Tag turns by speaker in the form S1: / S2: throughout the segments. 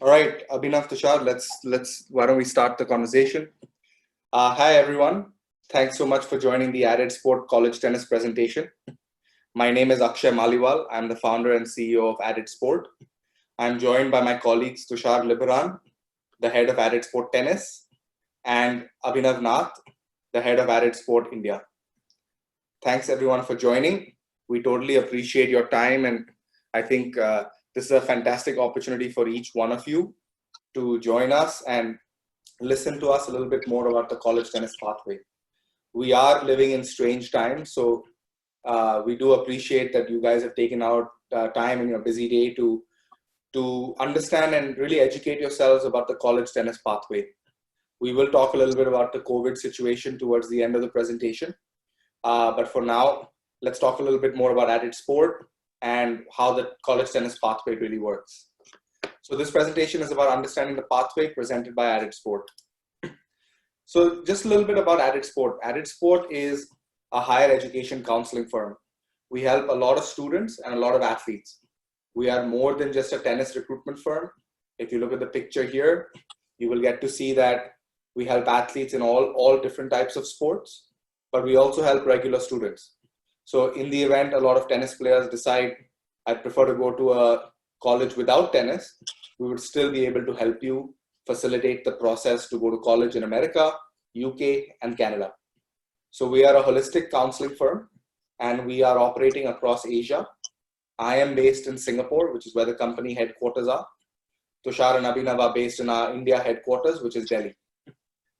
S1: All right, Abhinav, Tushar, why don't we start the conversation? Hi, everyone. Thanks so much for joining the AddedSport College Tennis presentation. My name is Akshay Maliwal. I'm the founder and CEO of AddedSport. I'm joined by my colleagues Tushar Liberan, the head of AddedSport Tennis, and Abhinav Nath, the head of AddedSport India. Thanks, everyone, for joining. We totally appreciate your time, and I think this is a fantastic opportunity for each one of you to join us and listen to us a little bit more about the college tennis pathway. We are living in strange times, so we do appreciate that you guys have taken out time in your busy day to understand and really educate yourselves about the college tennis pathway. We will talk a little bit about the COVID situation towards the end of the presentation. But for now, let's talk a little bit more about AddedSport and how the college tennis pathway really works. So this presentation is about understanding the pathway presented by AddedSport. So just a little bit about AddedSport. AddedSport is a higher education counseling firm. We help a lot of students and a lot of athletes. We are more than just a tennis recruitment firm. If you look at the picture here, you will get to see that we help athletes in all different types of sports, but we also help regular students. So in the event a lot of tennis players decide, I'd prefer to go to a college without tennis, we would still be able to help you facilitate the process to go to college in America, UK, and Canada. So we are a holistic counseling firm, and we are operating across Asia. I am based in Singapore, which is where the company headquarters are. Tushar and Abhinav are based in our India headquarters, which is Delhi.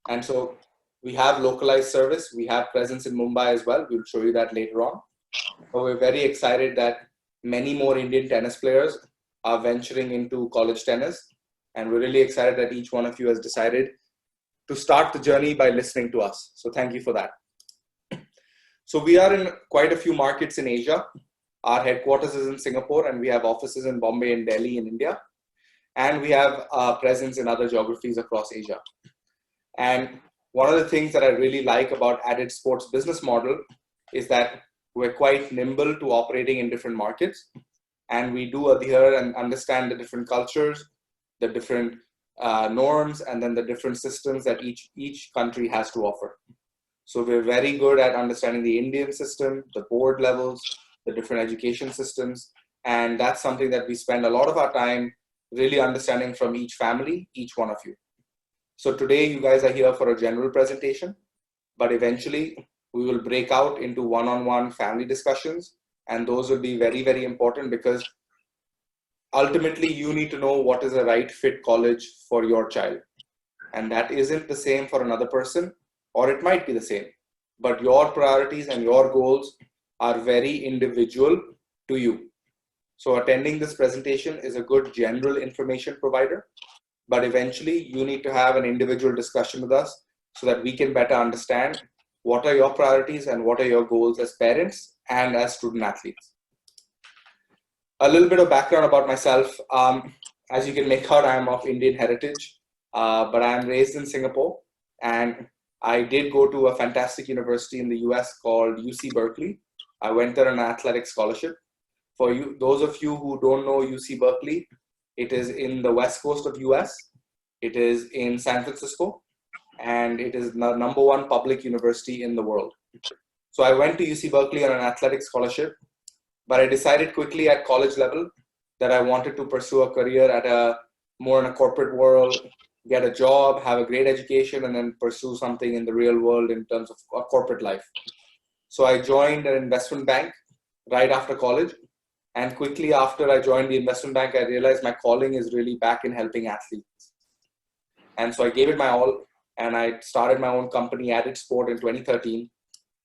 S1: And so we have localized service. We have presence in Mumbai as well. We'll show you that later on. But we're very excited that many more Indian tennis players are venturing into college tennis. And we're really excited that each one of you has decided to start the journey by listening to us. So thank you for that. So we are in quite a few markets in Asia. Our headquarters is in Singapore, and we have offices in Bombay and Delhi in India. And we have presence in other geographies across Asia. And one of the things that I really like about AddedSport's business model is that we're quite nimble to operating in different markets. And we do adhere and understand the different cultures, the different norms, and then the different systems that each country has to offer. So we're very good at understanding the Indian system, the board levels, the different education systems. And that's something that we spend a lot of our time really understanding from each family, each one of you. So today you guys are here for a general presentation, but eventually we will break out into one-on-one family discussions. And those will be very, very important because ultimately you need to know what is the right fit college for your child. And that isn't the same for another person, or it might be the same, but your priorities and your goals are very individual to you. So attending this presentation is a good general information provider, but eventually you need to have an individual discussion with us so that we can better understand what are your priorities and what are your goals as parents and as student athletes. A little bit of background about myself. As you can make out, I am of Indian heritage, but I am raised in Singapore, and I did go to a fantastic university in the US called UC Berkeley. I went there on an athletic scholarship. For you, those of you who don't know UC Berkeley, it is in the west coast of US. It is in San Francisco, and it is the number one public university in the world. So I went to UC Berkeley on an athletic scholarship, but I decided quickly at college level that I wanted to pursue a career at more in a corporate world, get a job, have a great education, and then pursue something in the real world in terms of a corporate life. So I joined an investment bank right after college. And quickly after I joined the investment bank, I realized my calling is really back in helping athletes. And so I gave it my all, and I started my own company, AddedSport, in 2013.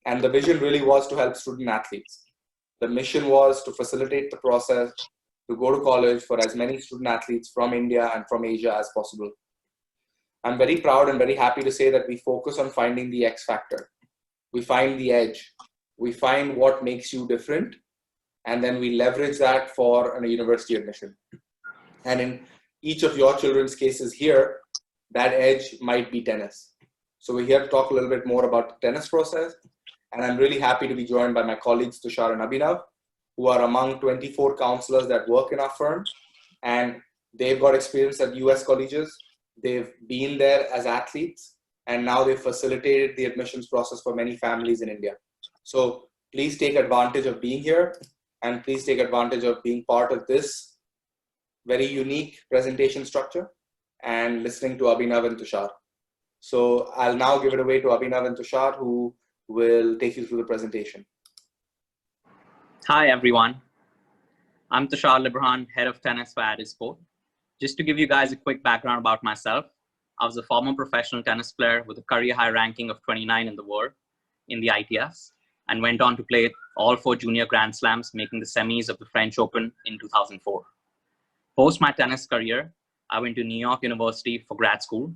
S1: And the vision really was to help student athletes. The mission was to facilitate the process to go to college for as many student athletes from India and from Asia as possible. I'm very proud and very happy to say that we focus on finding the X factor. We find the edge. We find what makes you different, and then we leverage that for a university admission. And in each of your children's cases here, that edge might be tennis. So we're here to talk a little bit more about the tennis process. And I'm really happy to be joined by my colleagues Tushar and Abhinav, who are among 24 counselors that work in our firm. And They've got experience at US colleges. They've been there as athletes, and now they've facilitated the admissions process for many families in India. So please take advantage of being here, and please take advantage of being part of this very unique presentation structure and listening to Abhinav and Tushar. So I'll now give it away to Abhinav and Tushar, who will take you through the presentation.
S2: Hi, everyone. I'm Tushar Librahan, head of tennis for AddedSport. Just to give you guys a quick background about myself, I was a former professional tennis player with a career high ranking of 29 in the world in the ITFs, and went on to play all 4 junior Grand Slams, making the semis of the French Open in 2004. Post my tennis career, I went to New York University for grad school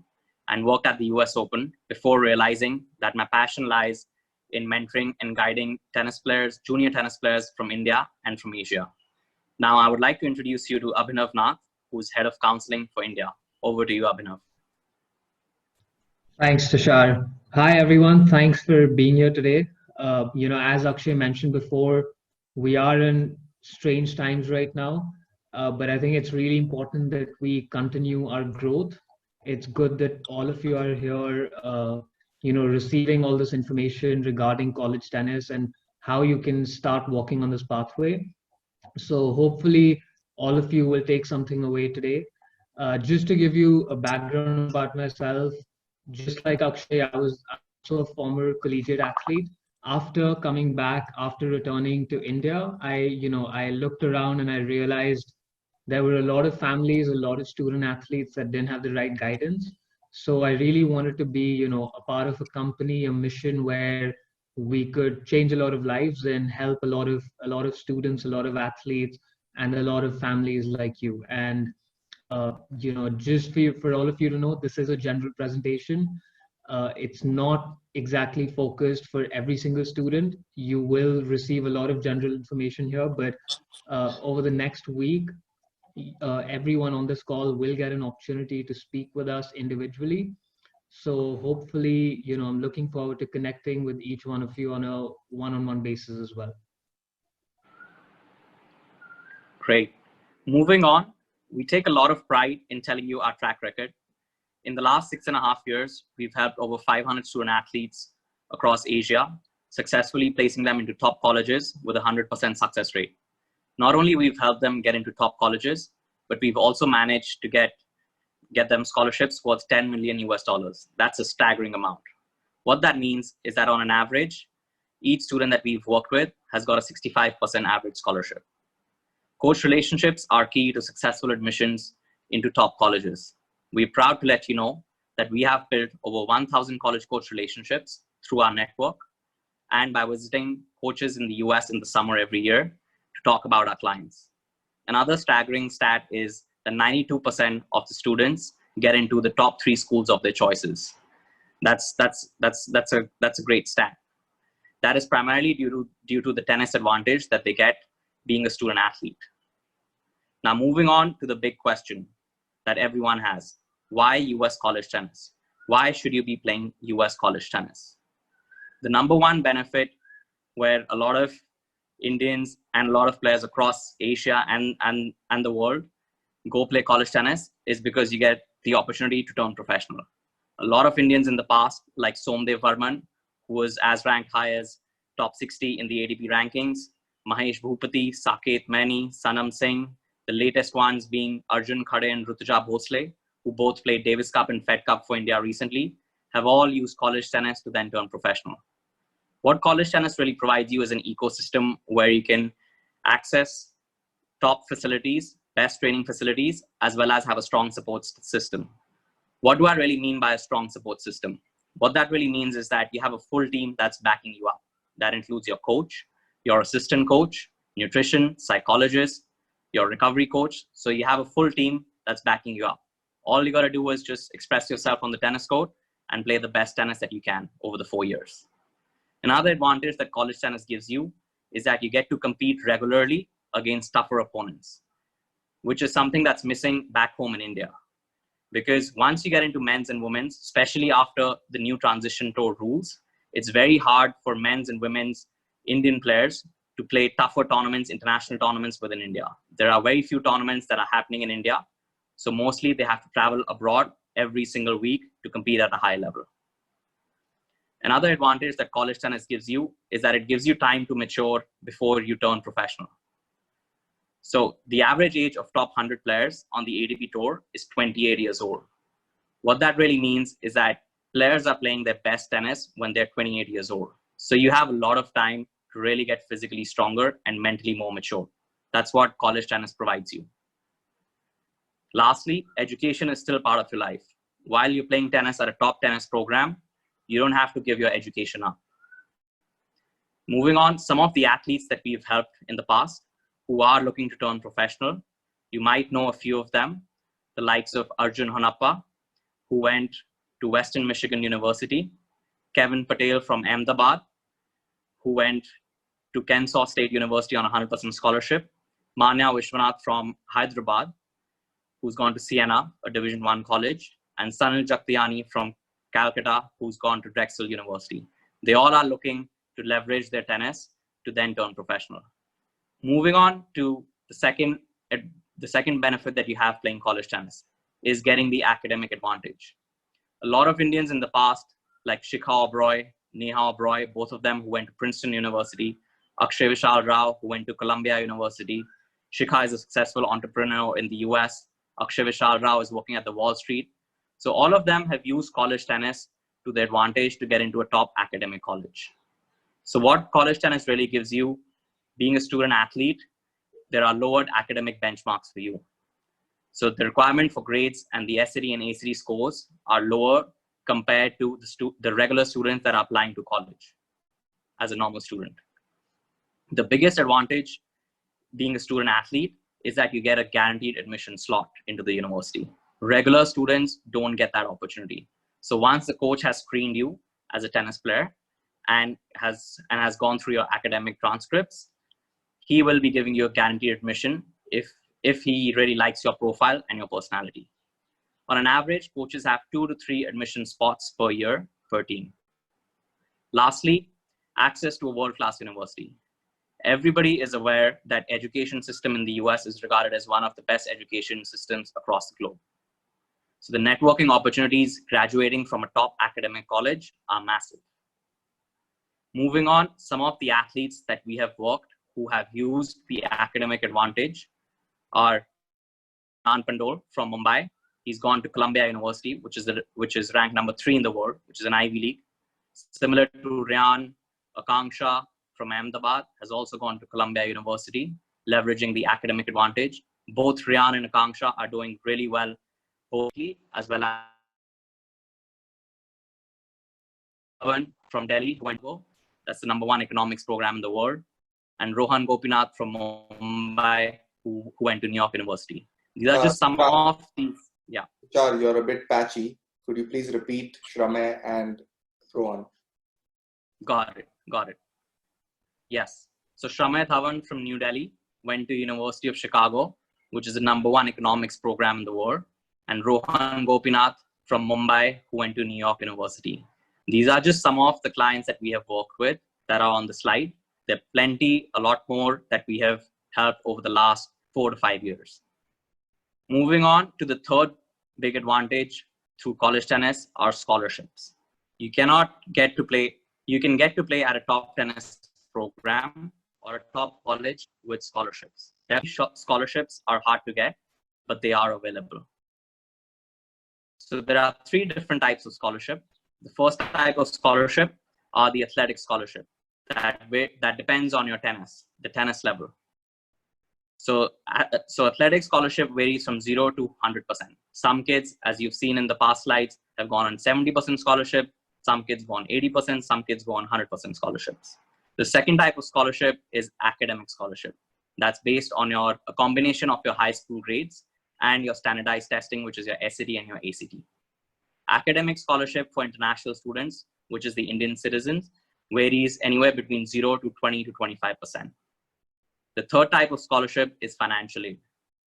S2: and worked at the US Open before realizing that my passion lies in mentoring and guiding tennis players, junior tennis players from India and from Asia. Now, I would like to introduce you to Abhinav Nath, who's head of counseling for India. Over to you, Abhinav.
S3: Thanks, Tushar. Hi, everyone. Thanks for being here today. As Akshay mentioned before, we are in strange times right now, but I think it's really important that we continue our growth. It's good that all of you are here, receiving all this information regarding college tennis and how you can start walking on this pathway. So hopefully all of you will take something away today. Just to give you a background about myself, just like Akshay, I was also a former collegiate athlete. After coming back, after returning to India, I looked around and I realized there were a lot of families, a lot of student athletes that didn't have the right guidance. So I really wanted to be, a part of a company, a mission where we could change a lot of lives and help a lot of students, a lot of athletes, and a lot of families like you. And just for all of you to know, this is a general presentation. It's not exactly focused for every single student. You will receive a lot of general information here, but over the next week, everyone on this call will get an opportunity to speak with us individually. So hopefully, I'm looking forward to connecting with each one of you on a one-on-one basis as well.
S2: Great. Moving on, we take a lot of pride in telling you our track record. In the last 6.5 years, we've helped over 500 student athletes across Asia, successfully placing them into top colleges with a 100% success rate. Not only we've helped them get into top colleges, but we've also managed to get them scholarships worth $10 million US. That's a staggering amount. What that means is that on an average, each student that we've worked with has got a 65% average scholarship. Coach relationships are key to successful admissions into top colleges. We're proud to let you know that we have built over 1,000 college coach relationships through our network and by visiting coaches in the US in the summer every year to talk about our clients. Another staggering stat is that 92% of the students get into the top 3 schools of their choices. That's a great stat. That is primarily due to the tennis advantage that they get being a student athlete. Now, moving on to the big question that everyone has. Why US college tennis? Why should you be playing US college tennis? The number one benefit where a lot of Indians and a lot of players across Asia and the world go play college tennis is because you get the opportunity to turn professional. A lot of Indians in the past, like Somdev Varman, who was as ranked high as top 60 in the ADP rankings, Mahesh Bhupati, Saket Maini, Sanam Singh, the latest ones being Arjun Khade and Rutuja Bhosle, who both played Davis Cup and Fed Cup for India recently, have all used college tennis to then turn professional. What college tennis really provides you is an ecosystem where you can access top facilities, best training facilities, as well as have a strong support system. What do I really mean by a strong support system? What that really means is that you have a full team that's backing you up. That includes your coach, your assistant coach, nutrition, psychologist, your recovery coach. So you have a full team that's backing you up. All you got to do is just express yourself on the tennis court and play the best tennis that you can over the 4 years. Another advantage that college tennis gives you is that you get to compete regularly against tougher opponents, which is something that's missing back home in India. Because once you get into men's and women's, especially after the new transition tour rules, it's very hard for men's and women's Indian players to play tougher tournaments, international tournaments within India. There are very few tournaments that are happening in India. So mostly they have to travel abroad every single week to compete at a high level. Another advantage that college tennis gives you is that it gives you time to mature before you turn professional. So the average age of top 100 players on the ADP tour is 28 years old. What that really means is that players are playing their best tennis when they're 28 years old. So you have a lot of time to really get physically stronger and mentally more mature. That's what college tennis provides you. Lastly, education is still part of your life. While you're playing tennis at a top tennis program, you don't have to give your education up. Moving on, some of the athletes that we've helped in the past who are looking to turn professional, you might know a few of them, the likes of Arjun Honappa, who went to Western Michigan University, Kevin Patel from Ahmedabad, who went to Kennesaw State University on a 100% scholarship, Manya Vishwanath from Hyderabad, who's gone to Siena, a Division I college, and Sanil Jagtiani from Calcutta, who's gone to Drexel University. They all are looking to leverage their tennis to then turn professional. Moving on to the second benefit that you have playing college tennis is getting the academic advantage. A lot of Indians in the past, like Shikha Oberoi, Neha Oberoi, both of them who went to Princeton University, Akshay Vishal Rao, who went to Columbia University. Shikha is a successful entrepreneur in the US. Akshay Vishal Rao is working at the Wall Street. So all of them have used college tennis to their advantage to get into a top academic college. So what college tennis really gives you, being a student athlete, there are lowered academic benchmarks for you. So the requirement for grades and the SAT and ACT scores are lower compared to the regular students that are applying to college as a normal student. The biggest advantage being a student athlete is that you get a guaranteed admission slot into the university. Regular students don't get that opportunity. So once the coach has screened you as a tennis player and has gone through your academic transcripts, he will be giving you a guaranteed admission if he really likes your profile and your personality. On an average, coaches have 2 to 3 admission spots per year per team. Lastly, access to a world-class university. Everybody is aware that education system in the US is regarded as one of the best education systems across the globe. So the networking opportunities graduating from a top academic college are massive. Moving on, some of the athletes that we have worked who have used the academic advantage are Anand Pandole from Mumbai. He's gone to Columbia University, which is ranked number 3 in the world, which is an Ivy League. Similar to Ryan, Akanksha from Ahmedabad has also gone to Columbia University, leveraging the academic advantage. Both Ryan and Akanksha are doing really well, both as well as from Delhi, who went to go. That's the number 1 economics program in the world. And Rohan Gopinath from Mumbai, who went to New York University. These are just some of these. Yeah.
S1: Char, you're a bit patchy. Could you please repeat Shramay and Rohan?
S2: Got it. Yes. So Shramay Dhawan from New Delhi went to University of Chicago, which is the number 1 economics program in the world. And Rohan Gopinath from Mumbai, who went to New York University. These are just some of the clients that we have worked with that are on the slide. There are plenty, a lot more that we have helped over the last 4 to 5 years. Moving on to the third big advantage through college tennis are scholarships. You can get to play at a top tennis program or a top college with scholarships. Scholarships are hard to get, but they are available. So there are 3 different types of scholarship. The first type of scholarship are the athletic scholarship. That depends on your the tennis level. So athletic scholarship varies from 0 to 100%. Some kids, as you've seen in the past slides, have gone on 70% scholarship. Some kids go on 80%. Some kids go on 100% scholarships. The second type of scholarship is academic scholarship. That's based on a combination of your high school grades and your standardized testing, which is your SAT and your ACT. Academic scholarship for international students, which is the Indian citizens, varies anywhere between 0 to 20 to 25%. The third type of scholarship is financial aid,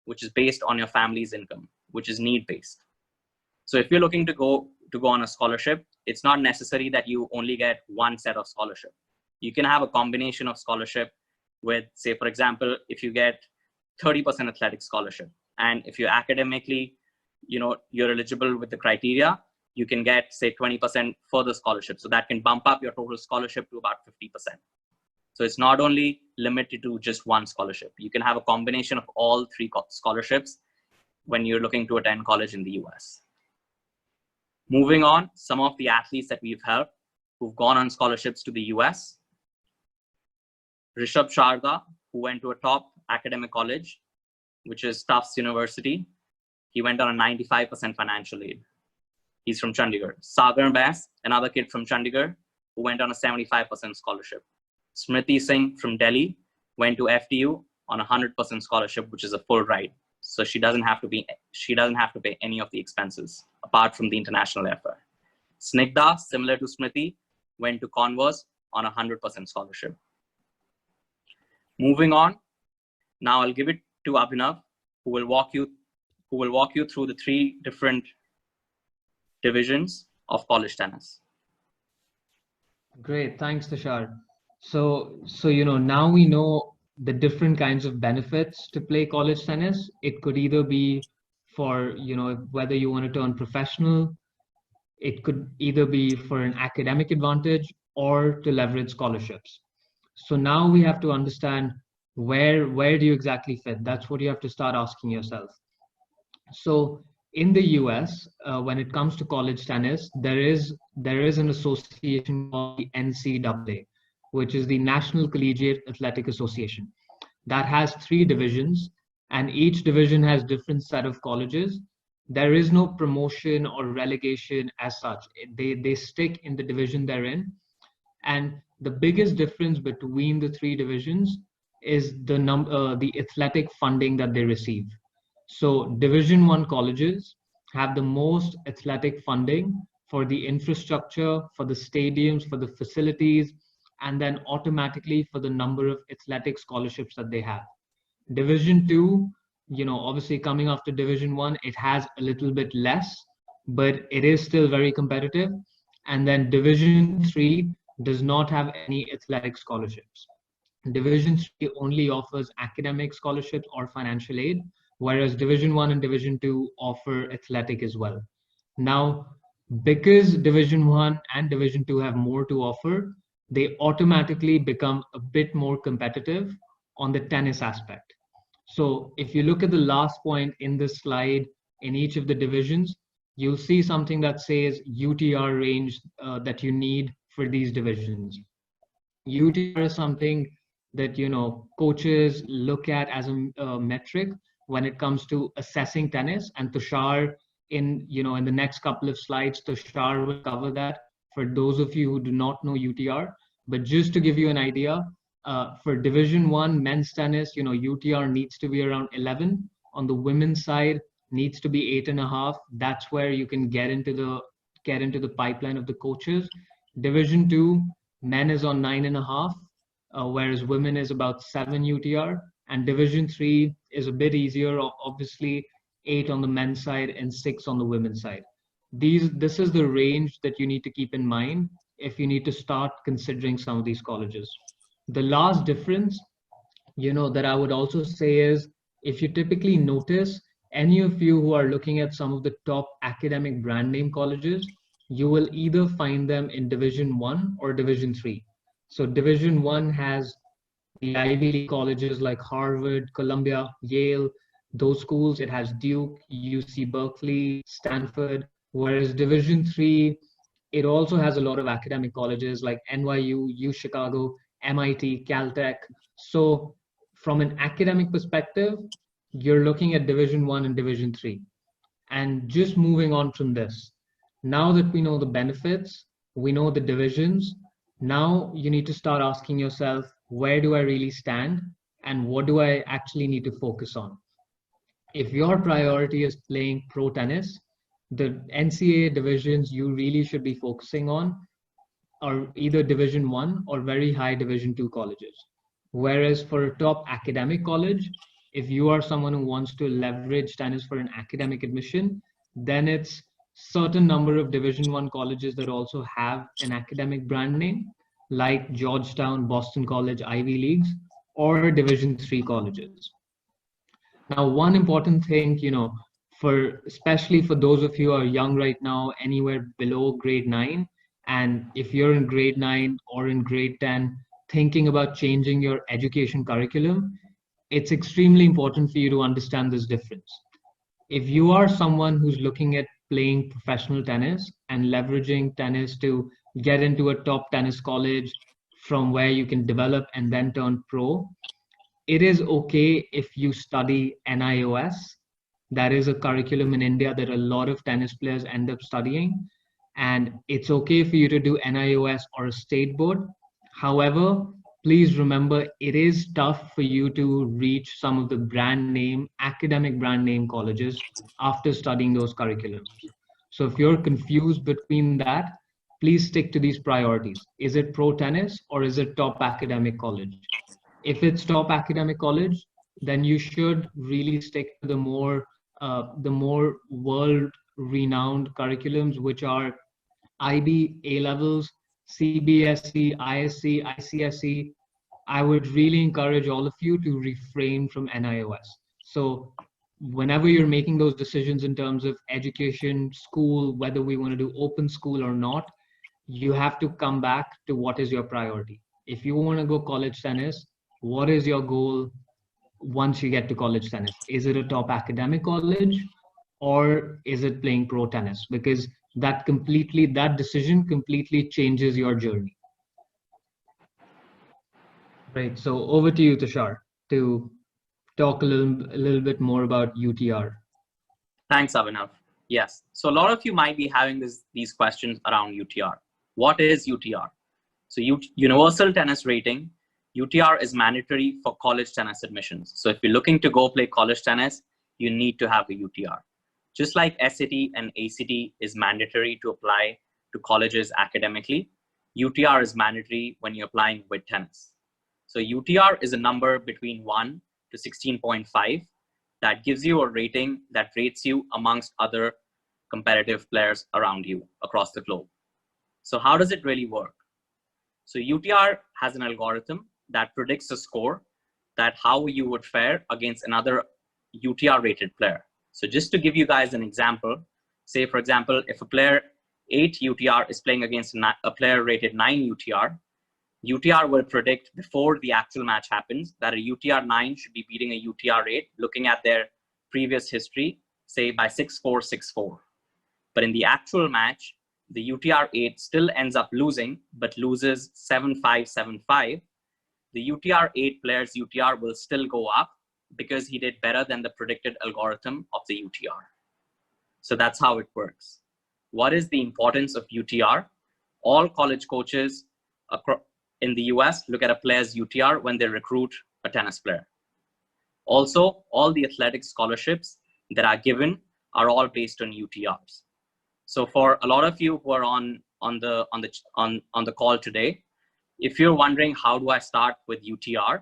S2: which is based on your family's income, which is need-based. So if you're looking to go on a scholarship, it's not necessary that you only get one set of scholarship. You can have a combination of scholarship with, say, for example, if you get 30% athletic scholarship, and if you're academically you're eligible with the criteria, you can get, say, 20% further scholarship. So that can bump up your total scholarship to about 50%. So it's not only limited to just one scholarship. You can have a combination of all three scholarships when you're looking to attend college in the US. Moving on, some of the athletes that we've helped who've gone on scholarships to the US. Rishabh Sharda, who went to a top academic college, which is Tufts University. He went on a 95% financial aid. He's from Chandigarh. Sagar Bass, another kid from Chandigarh, who went on a 75% scholarship. Smriti Singh from Delhi went to FTU on a 100% scholarship, which is a full ride. So she doesn't have to pay any of the expenses apart from the international effort. Snigdha, similar to Smriti, went to Converse on a 100% scholarship. Moving on, now I'll give it to Abhinav, who will walk you through the three different divisions of college tennis.
S3: Great, thanks, Tushar. So now we know the different kinds of benefits to play college tennis. It could either be for, whether you want to turn professional, it could either be for an academic advantage or to leverage scholarships. So now we have to understand where do you exactly fit? That's what you have to start asking yourself. So in the US, when it comes to college tennis, there is an association called the NCAA, which is the National Collegiate Athletic Association. That has 3 divisions, and each division has different set of colleges. There is no promotion or relegation as such. They stick in the division they're in. And the biggest difference between the 3 divisions is the athletic funding that they receive. So Division 1 colleges have the most athletic funding for the infrastructure, for the stadiums, for the facilities, and then automatically for the number of athletic scholarships that they have. Division 2, obviously coming after Division 1, it has a little bit less, but it is still very competitive. And then Division 3 does not have any athletic scholarships. Division 3 only offers academic scholarships or financial aid, whereas Division 1 and Division 2 offer athletic as well. Now, because Division 1 and Division 2 have more to offer, they automatically become a bit more competitive on the tennis aspect. So if you look at the last point in this slide, in each of the divisions, you'll see something that says UTR range that you need for these divisions. UTR is something that coaches look at as a metric when it comes to assessing tennis, and Tushar in the next couple of slides, Tushar will cover that for those of you who do not know UTR. But just to give you an idea, for Division 1 men's tennis, UTR needs to be around 11. On the women's side, needs to be 8.5. That's where you can get into the pipeline of the coaches. Division 2, men is on 9.5, whereas women is about 7 UTR. And Division 3 is a bit easier, obviously 8 on the men's side and 6 on the women's side. This is the range that you need to keep in mind if you need to start considering some of these colleges. The last difference, that I would also say is, if you typically notice, any of you who are looking at some of the top academic brand name colleges, you will either find them in Division 1 or Division 3. So Division 1 has the Ivy League colleges like Harvard, Columbia, Yale, those schools. It has Duke, UC Berkeley, Stanford, whereas Division 3, it also has a lot of academic colleges like NYU, U Chicago, MIT, Caltech. So from an academic perspective, you're looking at Division 1 and Division 3. And just moving on from this, now that we know the benefits, we know the divisions, now you need to start asking yourself, where do I really stand and what do I actually need to focus on? If your priority is playing pro tennis, the NCAA divisions you really should be focusing on are either Division 1 or very high Division 2 colleges. Whereas for a top academic college, if you are someone who wants to leverage tennis for an academic admission, then it's certain number of Division 1 colleges that also have an academic brand name, like Georgetown, Boston College, Ivy Leagues, or Division 3 colleges. Now, one important thing, especially for those of you who are young right now, anywhere below grade 9, and if you're in grade 9 or in grade 10, thinking about changing your education curriculum, it's extremely important for you to understand this difference. If you are someone who's looking at playing professional tennis and leveraging tennis to get into a top tennis college from where you can develop and then turn pro, it is okay if you study NIOS. That is a curriculum in India that a lot of tennis players end up studying. And it's okay for you to do NIOS or a state board. However, please remember it is tough for you to reach some of the brand name, academic brand name colleges after studying those curriculums. So if you're confused between that, please stick to these priorities. Is it pro tennis or is it top academic college? If it's top academic college, then you should really stick to the more world-renowned curriculums, which are IB, A levels, CBSE, ISC, ICSE. I would really encourage all of you to refrain from NIOS. So whenever you're making those decisions in terms of education, school, whether we want to do open school or not, you have to come back to what is your priority. If you want to go college tennis, what is your goal once you get to college tennis? Is it a top academic college or is it playing pro tennis? Because that decision completely changes your journey. Right. So over to you, Tushar, to talk a little bit more about UTR.
S2: Thanks, Abhinav. Yes. So a lot of you might be having these questions around UTR. What is UTR? So Universal Tennis Rating, UTR is mandatory for college tennis admissions. So if you're looking to go play college tennis, you need to have a UTR. Just like SAT and ACT is mandatory to apply to colleges academically, UTR is mandatory when you're applying with tennis. So UTR is a number between 1 to 16.5 that gives you a rating that rates you amongst other competitive players around you across the globe. So how does it really work? So UTR has an algorithm that predicts a score that how you would fare against another UTR rated player. So just to give you guys an example, say for example, if a player 8 UTR is playing against a player rated 9 UTR, UTR will predict before the actual match happens that a UTR 9 should be beating a UTR 8 looking at their previous history, say by 6-4, 6-4. But in the actual match, the UTR 8 still ends up losing, but loses 7-5, 7-5. The UTR 8 player's UTR will still go up because he did better than the predicted algorithm of the UTR. So that's how it works. What is the importance of UTR? All college coaches in the US look at a player's UTR when they recruit a tennis player. Also, all the athletic scholarships that are given are all based on UTRs. So for a lot of you who are on the call today, if you're wondering how do I start with UTR,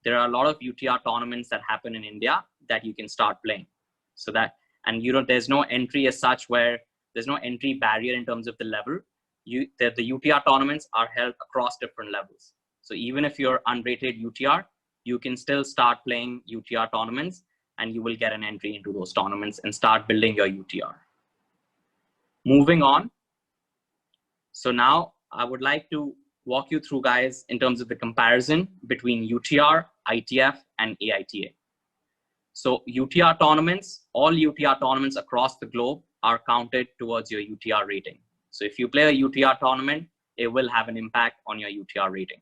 S2: there are a lot of UTR tournaments that happen in India that you can start playing. So that, and there's no entry as such where there's no entry barrier in terms of the level. The UTR tournaments are held across different levels. So even if you're unrated UTR, you can still start playing UTR tournaments and you will get an entry into those tournaments and start building your UTR. Moving on. So now I would like to walk you through, guys, in terms of the comparison between UTR, ITF, and AITA. So UTR tournaments, all UTR tournaments across the globe are counted towards your UTR rating. So if you play a UTR tournament, it will have an impact on your UTR rating.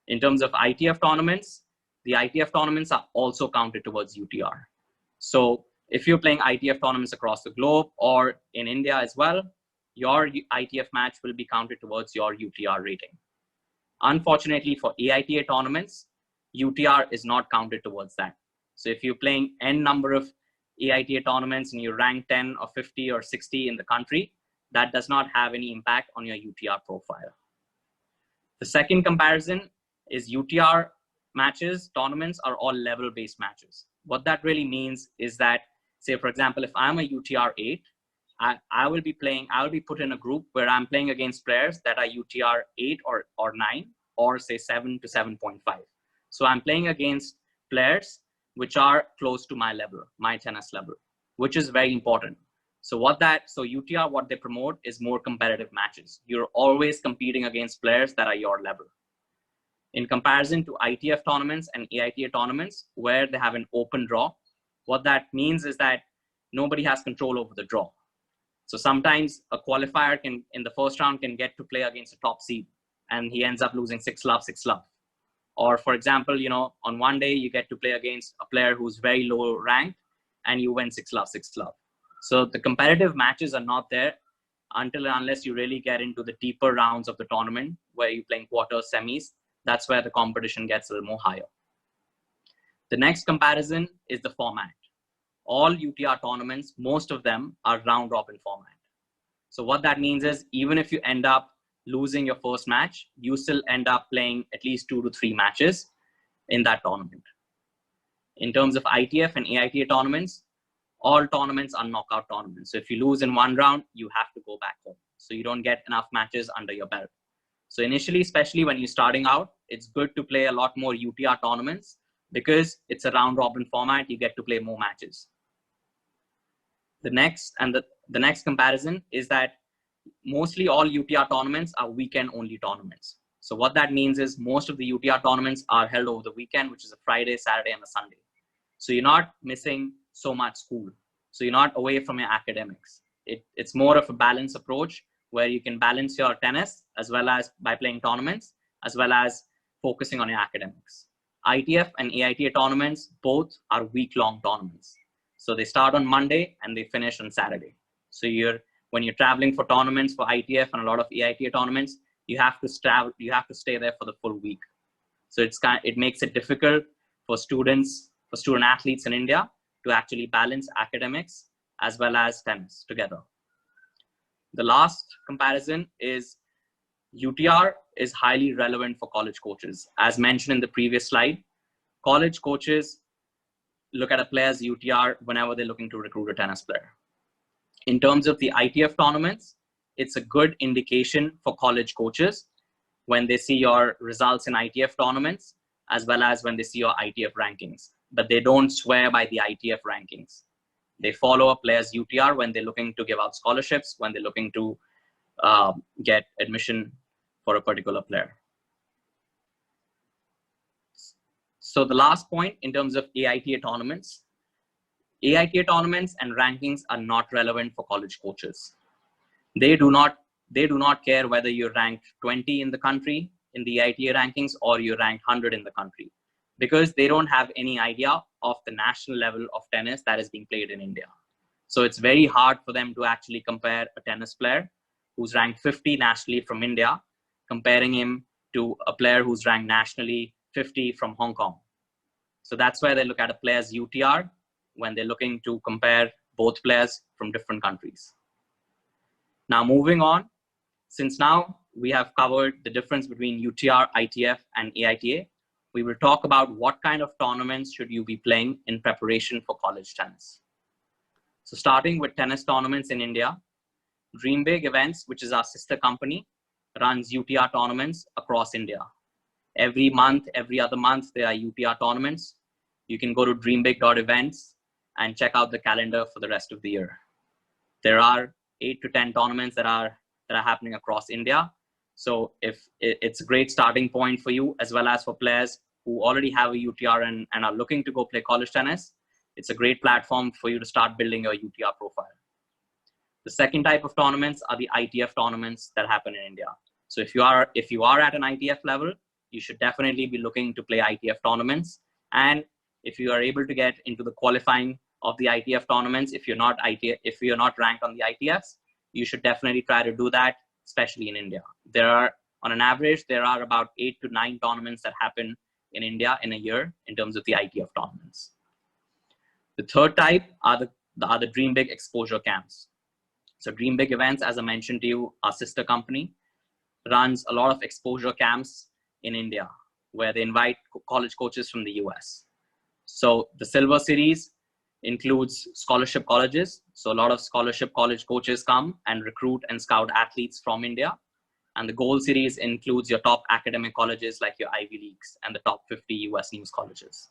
S2: In terms of ITF tournaments, the ITF tournaments are also counted towards UTR. So if you're playing ITF tournaments across the globe or in India as well, your ITF match will be counted towards your UTR rating. Unfortunately for AITA tournaments, UTR is not counted towards that. So if you're playing N number of AITA tournaments and you rank 10 or 50 or 60 in the country, that does not have any impact on your UTR profile. The second comparison is UTR matches, tournaments are all level-based matches. What that really means is that, say for example, if I'm a UTR 8, I will be put in a group where I'm playing against players that are UTR 8 or 9, or say 7 to 7.5. So I'm playing against players which are close to my level, my tennis level. which is very important. So UTR, what they promote is more competitive matches. You're always competing against players that are your level. In comparison to ITF tournaments and AITA tournaments, where they have an open draw, what that means is that nobody has control over the draw. So sometimes a qualifier can, in the first round, can get to play against a top seed, and he ends up losing 6-love, 6-love. Or for example, on one day you get to play against a player who's very low ranked, and you win 6-love, 6-love. So the competitive matches are not there until and unless you really get into the deeper rounds of the tournament, where you're playing quarters, semis. That's where the competition gets a little more higher. The next comparison is the format. All UTR tournaments, most of them are round robin format. So what that means is, even if you end up losing your first match, you still end up playing at least 2 to 3 matches in that tournament. In terms of ITF and AITA tournaments, all tournaments are knockout tournaments. So if you lose in one round, you have to go back home. So you don't get enough matches under your belt. So initially, especially when you're starting out, it's good to play a lot more UTR tournaments because it's a round robin format. You get to play more matches. The next comparison is that mostly all UTR tournaments are weekend only tournaments. So what that means is most of the UTR tournaments are held over the weekend, which is a Friday, Saturday, and a Sunday. So you're not missing so much school. So you're not away from your academics. It's more of a balanced approach where you can balance your tennis as well as by playing tournaments, as well as focusing on your academics. ITF and AITA tournaments, both are week-long tournaments. So they start on Monday and they finish on Saturday. So when you're traveling for tournaments for ITF and a lot of AITA tournaments, you have to stay there for the full week. So it makes it difficult for student athletes in India to actually balance academics as well as tennis together. The last comparison is UTR is highly relevant for college coaches. As mentioned in the previous slide, college coaches look at a player's UTR whenever they're looking to recruit a tennis player. In terms of the ITF tournaments, it's a good indication for college coaches when they see your results in ITF tournaments, as well as when they see your ITF rankings. But they don't swear by the ITF rankings. They follow a player's UTR when they're looking to give out scholarships, when they're looking to get admission for a particular player. So the last point in terms of AITA tournaments and rankings are not relevant for college coaches. They do not care whether you're ranked 20 in the country in the AITA rankings or you're ranked 100 in the country, because they don't have any idea of the national level of tennis that is being played in India. So it's very hard for them to actually compare a tennis player who's ranked 50 nationally from India, comparing him to a player who's ranked nationally 50 from Hong Kong. So that's why they look at a player's UTR when they're looking to compare both players from different countries. Now moving on, since now we have covered the difference between UTR, ITF, and AITA, we will talk about what kind of tournaments should you be playing in preparation for college tennis. So starting with tennis tournaments in India, Dream Big Events, which is our sister company, runs UTR tournaments across India. Every month, every other month, there are UTR tournaments. You can go to dreambig.events and check out the calendar for the rest of the year. There are 8 to 10 tournaments that are happening across India. So it's a great starting point for you, as well as for players who already have a UTR and are looking to go play college tennis. It's a great platform for you to start building your UTR profile. The second type of tournaments are the ITF tournaments that happen in India. So if you are at an ITF level, you should definitely be looking to play ITF tournaments. And if you are able to get into the qualifying of the ITF tournaments, if you're not ranked on the ITFs, you should definitely try to do that, especially in India. On an average, there are about 8 to 9 tournaments that happen in India in a year in terms of the ITF tournaments. The third type are the Dream Big exposure camps. So Dream Big Events, as I mentioned to you, our sister company, runs a lot of exposure camps in India where they invite college coaches from the US. So the Silver Series includes scholarship colleges. So a lot of scholarship college coaches come and recruit and scout athletes from India. And the Gold Series includes your top academic colleges like your Ivy Leagues and the top 50 US news colleges.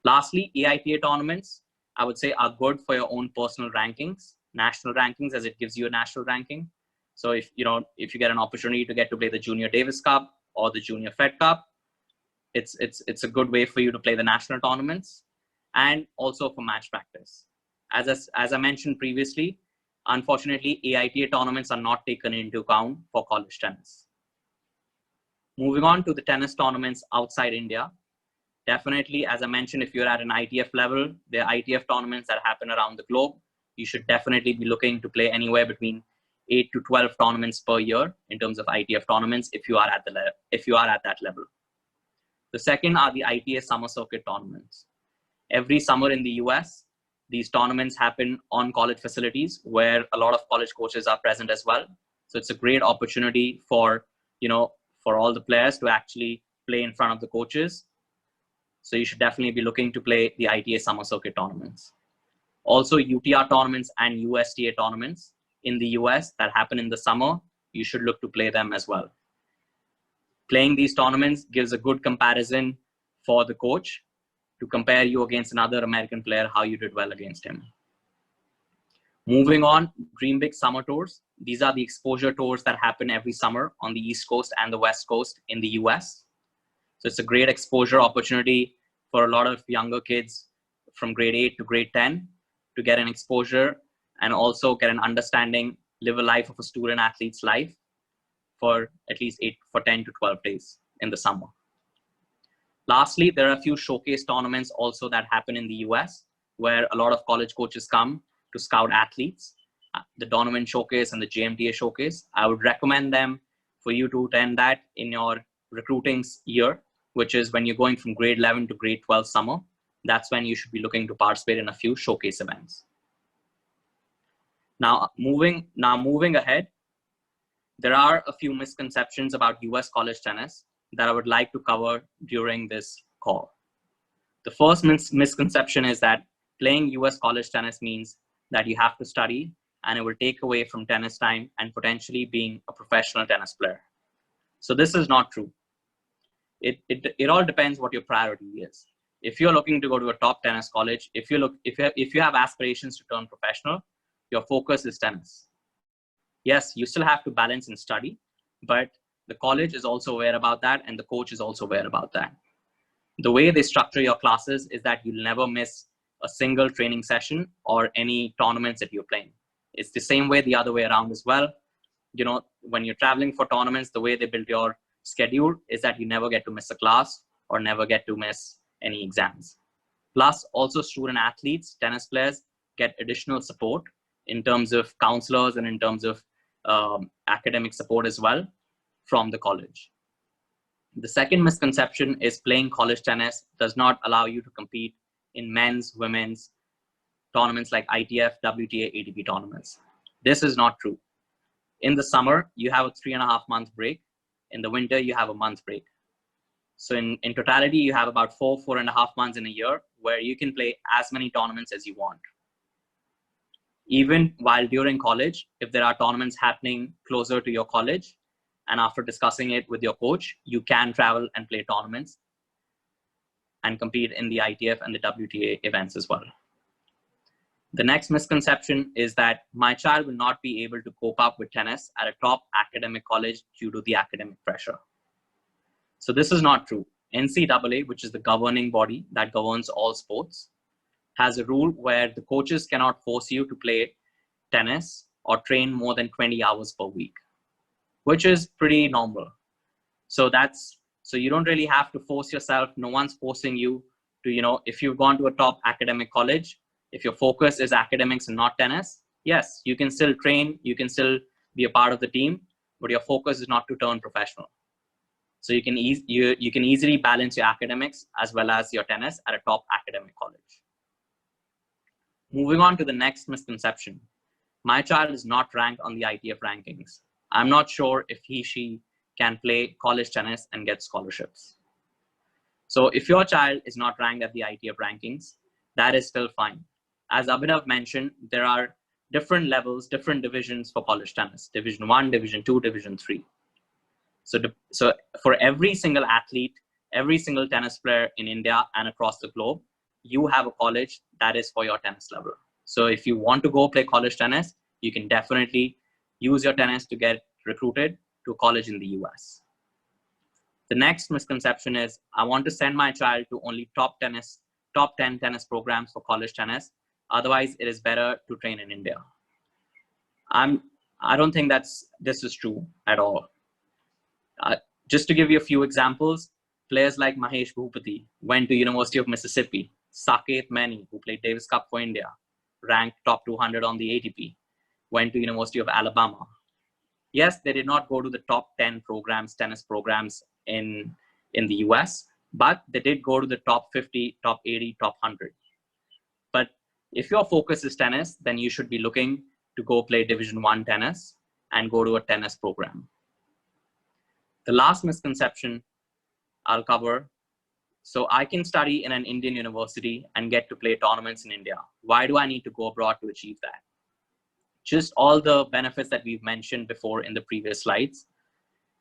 S2: Lastly, AITA tournaments. I would say, are good for your own personal rankings, national rankings, as it gives you a national ranking. So if you get an opportunity to get to play the Junior Davis Cup or the Junior Fed Cup, it's a good way for you to play the national tournaments, and also for match practice. As I mentioned previously, unfortunately, AITA tournaments are not taken into account for college tennis. Moving on to the tennis tournaments outside India, definitely, as I mentioned, if you're at an ITF level, there are ITF tournaments that happen around the globe. You should definitely be looking to play anywhere between 8 to 12 tournaments per year in terms of ITF tournaments if you are at that level. The second are the ITA summer circuit tournaments. Every summer in the US, these tournaments happen on college facilities where a lot of college coaches are present as well. So it's a great opportunity for all the players to actually play in front of the coaches. So you should definitely be looking to play the ITA summer circuit tournaments. Also, UTR tournaments and USTA tournaments in the US that happen in the summer, you should look to play them as well. Playing these tournaments gives a good comparison for the coach to compare you against another American player, how you did well against him. Moving on, Dream Big Summer Tours. These are the exposure tours that happen every summer on the East Coast and the West Coast in the US. So it's a great exposure opportunity for a lot of younger kids from grade 8 to grade 10 to get an exposure and also get an understanding, live a life of a student athlete's life for at least 10 to 12 days in the summer. Lastly, there are a few showcase tournaments also that happen in the US where a lot of college coaches come to scout athletes. The Donovan Showcase and the JMTA Showcase. I would recommend them for you to attend that in your recruiting year, which is when you're going from grade 11 to grade 12 summer. That's when you should be looking to participate in a few showcase events. Now moving ahead, there are a few misconceptions about US college tennis that I would like to cover during this call. The first misconception is that playing US college tennis means that you have to study and it will take away from tennis time and potentially being a professional tennis player. So this is not true. It all depends what your priority is. If you're looking to go to a top tennis college, if you have aspirations to turn professional, your focus is tennis. Yes, you still have to balance and study, but the college is also aware about that and the coach is also aware about that. The way they structure your classes is that you'll never miss a single training session or any tournaments that you're playing. It's the same way the other way around as well. When you're traveling for tournaments, the way they build your schedule is that you never get to miss a class or never get to miss any exams. Plus, also student athletes, tennis players get additional support in terms of counselors and in terms of academic support as well from the college. The second misconception is playing college tennis does not allow you to compete in men's, women's tournaments like ITF, WTA, ATP tournaments. This is not true. In the summer, you have a 3.5-month break. In the winter, you have a month break. So in totality, you have about 4.5 months in a year where you can play as many tournaments as you want. Even while during college, if there are tournaments happening closer to your college, and after discussing it with your coach, you can travel and play tournaments and compete in the ITF and the WTA events as well. The next misconception is that my child will not be able to cope up with tennis at a top academic college due to the academic pressure. So this is not true. NCAA, which is the governing body that governs all sports, has a rule where the coaches cannot force you to play tennis or train more than 20 hours per week, which is pretty normal. So you don't really have to force yourself. No one's forcing you to, if you've gone to a top academic college, if your focus is academics and not tennis, yes, you can still train, you can still be a part of the team, but your focus is not to turn professional. So you can easily balance your academics as well as your tennis at a top academic college. Moving on to the next misconception. My child is not ranked on the ITF rankings. I'm not sure if she can play college tennis and get scholarships. So if your child is not ranked at the ITF rankings, that is still fine. As Abhinav mentioned, there are different levels, different divisions for college tennis. Division 1, Division 2, Division 3. So for every single athlete, every single tennis player in India and across the globe, you have a college that is for your tennis level. So if you want to go play college tennis, you can definitely use your tennis to get recruited to a college in the US. The next misconception is, I want to send my child to only top 10 tennis programs for college tennis. Otherwise, it is better to train in India. I don't think this is true at all. Just to give you a few examples, players like Mahesh Bhupati went to University of Mississippi. Saket Mani, who played Davis Cup for India, ranked top 200 on the ATP, went to University of Alabama. Yes, they did not go to the top 10 programs, tennis programs in the US, but they did go to the top 50, top 80, top 100. But if your focus is tennis, then you should be looking to go play Division I tennis and go to a tennis program. The last misconception I'll cover. So I can study in an Indian university and get to play tournaments in India. Why do I need to go abroad to achieve that? Just all the benefits that we've mentioned before in the previous slides.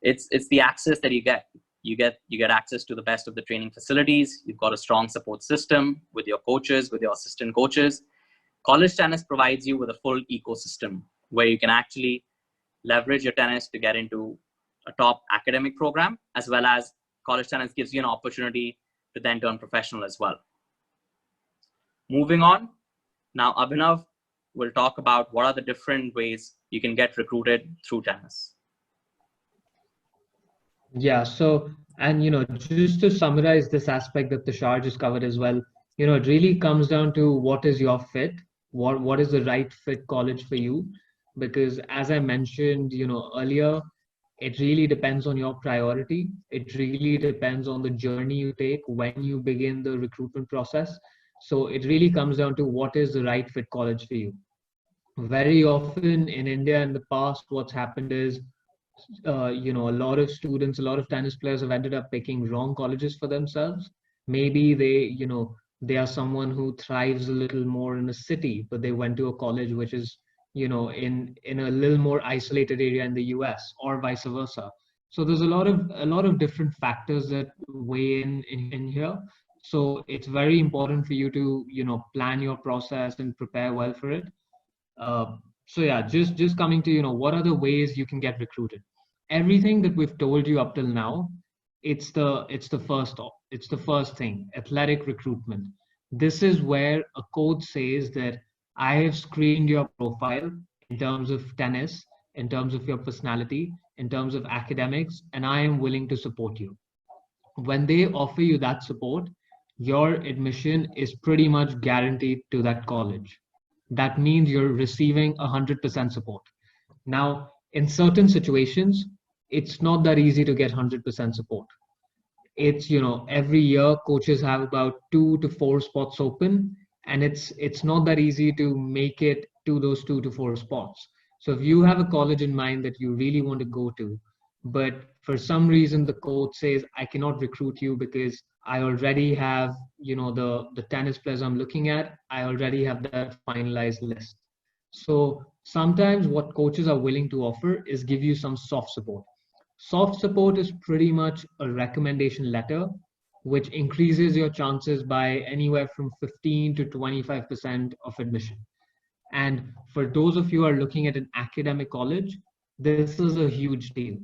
S2: It's the access that you get. You get access to the best of the training facilities. You've got a strong support system with your coaches, with your assistant coaches. College tennis provides you with a full ecosystem where you can actually leverage your tennis to get into a top academic program, as well as college tennis gives you an opportunity to then turn professional as well. Moving on, now Abhinav will talk about what are the different ways you can get recruited through tennis.
S3: Yeah, so, and just to summarize this aspect that Tushar just covered as well, it really comes down to what is your fit, what is the right fit college for you, because as I mentioned, earlier, it really depends on your priority. It really depends on the journey you take when you begin the recruitment process. So it really comes down to what is the right fit college for you. Very often in India in the past, what's happened is, a lot of students, a lot of tennis players have ended up picking wrong colleges for themselves. Maybe they are someone who thrives a little more in a city, but they went to a college which is, in a little more isolated area in the US, or vice versa. So there's a lot of different factors that weigh in here. So it's very important for you to, plan your process and prepare well for it. So yeah, just coming to, what are the ways you can get recruited? Everything that we've told you up till now, it's the first thing, athletic recruitment. This is where a coach says that I have screened your profile in terms of tennis, in terms of your personality, in terms of academics, and I am willing to support you. When they offer you that support, your admission is pretty much guaranteed to that college. That means you're receiving 100% support. Now, in certain situations, it's not that easy to get 100% support. It's, every year coaches have about 2 to 4 spots open, and it's not that easy to make it to those 2 to 4 spots. So if you have a college in mind that you really want to go to, but for some reason the coach says, I cannot recruit you because I already have, the tennis players I'm looking at, I already have that finalized list. So sometimes what coaches are willing to offer is give you some soft support. Soft support is pretty much a recommendation letter, which increases your chances by anywhere from 15 to 25% of admission. And for those of you who are looking at an academic college, this is a huge deal.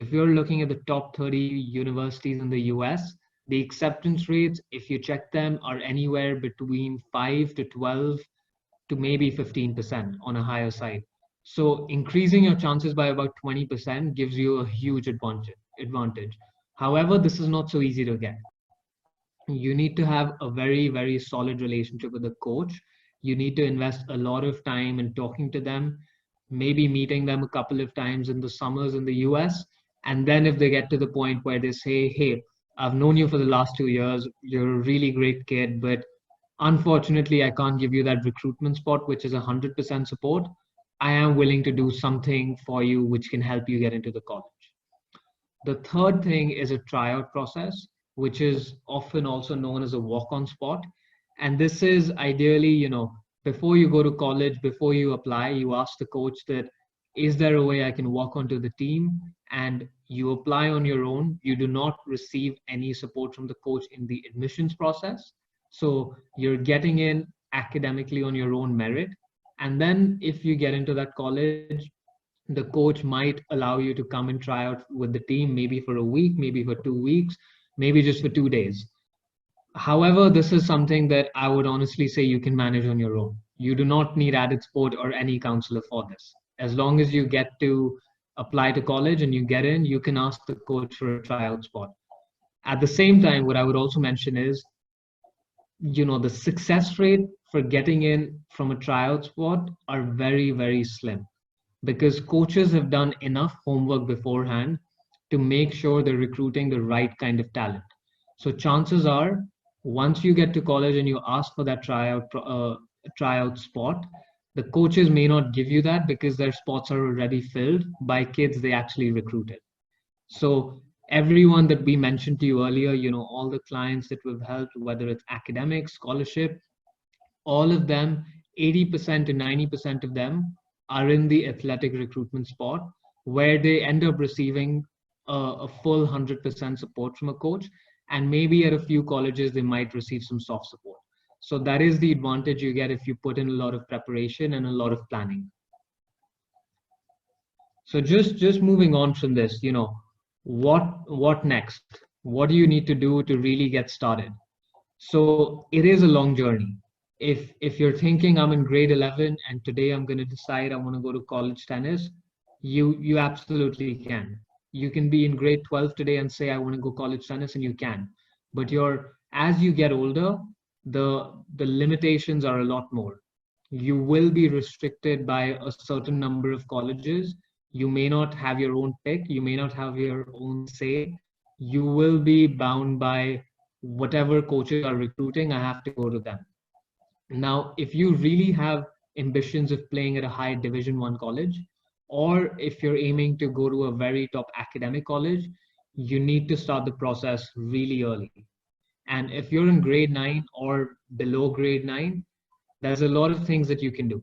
S3: If you're looking at the top 30 universities in the US, the acceptance rates, if you check them, are anywhere between 5 to 12 to maybe 15% on a higher side. So increasing your chances by about 20% gives you a huge advantage. However, this is not so easy to get. You need to have a very, very solid relationship with the coach. You need to invest a lot of time in talking to them, maybe meeting them a couple of times in the summers in the US. And then if they get to the point where they say, hey, I've known you for the last 2 years, you're a really great kid, but unfortunately, I can't give you that recruitment spot, which is 100% support. I am willing to do something for you which can help you get into the college. The third thing is a tryout process, which is often also known as a walk-on spot. And this is ideally, before you go to college, before you apply, you ask the coach that, is there a way I can walk onto the team? And you apply on your own. You do not receive any support from the coach in the admissions process. So you're getting in academically on your own merit. And then if you get into that college, the coach might allow you to come and try out with the team, maybe for a week, maybe for 2 weeks, maybe just for 2 days. However, this is something that I would honestly say you can manage on your own. You do not need AddedSport or any counselor for this. As long as you get to apply to college and you get in, you can ask the coach for a tryout spot. At the same time, what I would also mention is, the success rate for getting in from a tryout spot are very, very slim, because coaches have done enough homework beforehand to make sure they're recruiting the right kind of talent. So chances are, once you get to college and you ask for that tryout spot, the coaches may not give you that because their spots are already filled by kids they actually recruited. So everyone that we mentioned to you earlier, all the clients that we've helped, whether it's academic, scholarship, all of them, 80% to 90% of them are in the athletic recruitment spot, where they end up receiving a full 100% support from a coach. And maybe at a few colleges, they might receive some soft support. So that is the advantage you get if you put in a lot of preparation and a lot of planning. So just moving on from this, what next? What do you need to do to really get started? So it is a long journey. If you're thinking I'm in grade 11 and today I'm going to decide I want to go to college tennis, you absolutely can. You can be in grade 12 today and say I want to go college tennis, and you can. But as you get older, the limitations are a lot more. You will be restricted by a certain number of colleges. You may not have your own pick. You may not have your own say. You will be bound by whatever coaches are recruiting. I have to go to them. Now, if you really have ambitions of playing at a high Division 1 college, or if you're aiming to go to a very top academic college, you need to start the process really early. And if you're in grade 9 or below grade 9, there's a lot of things that you can do.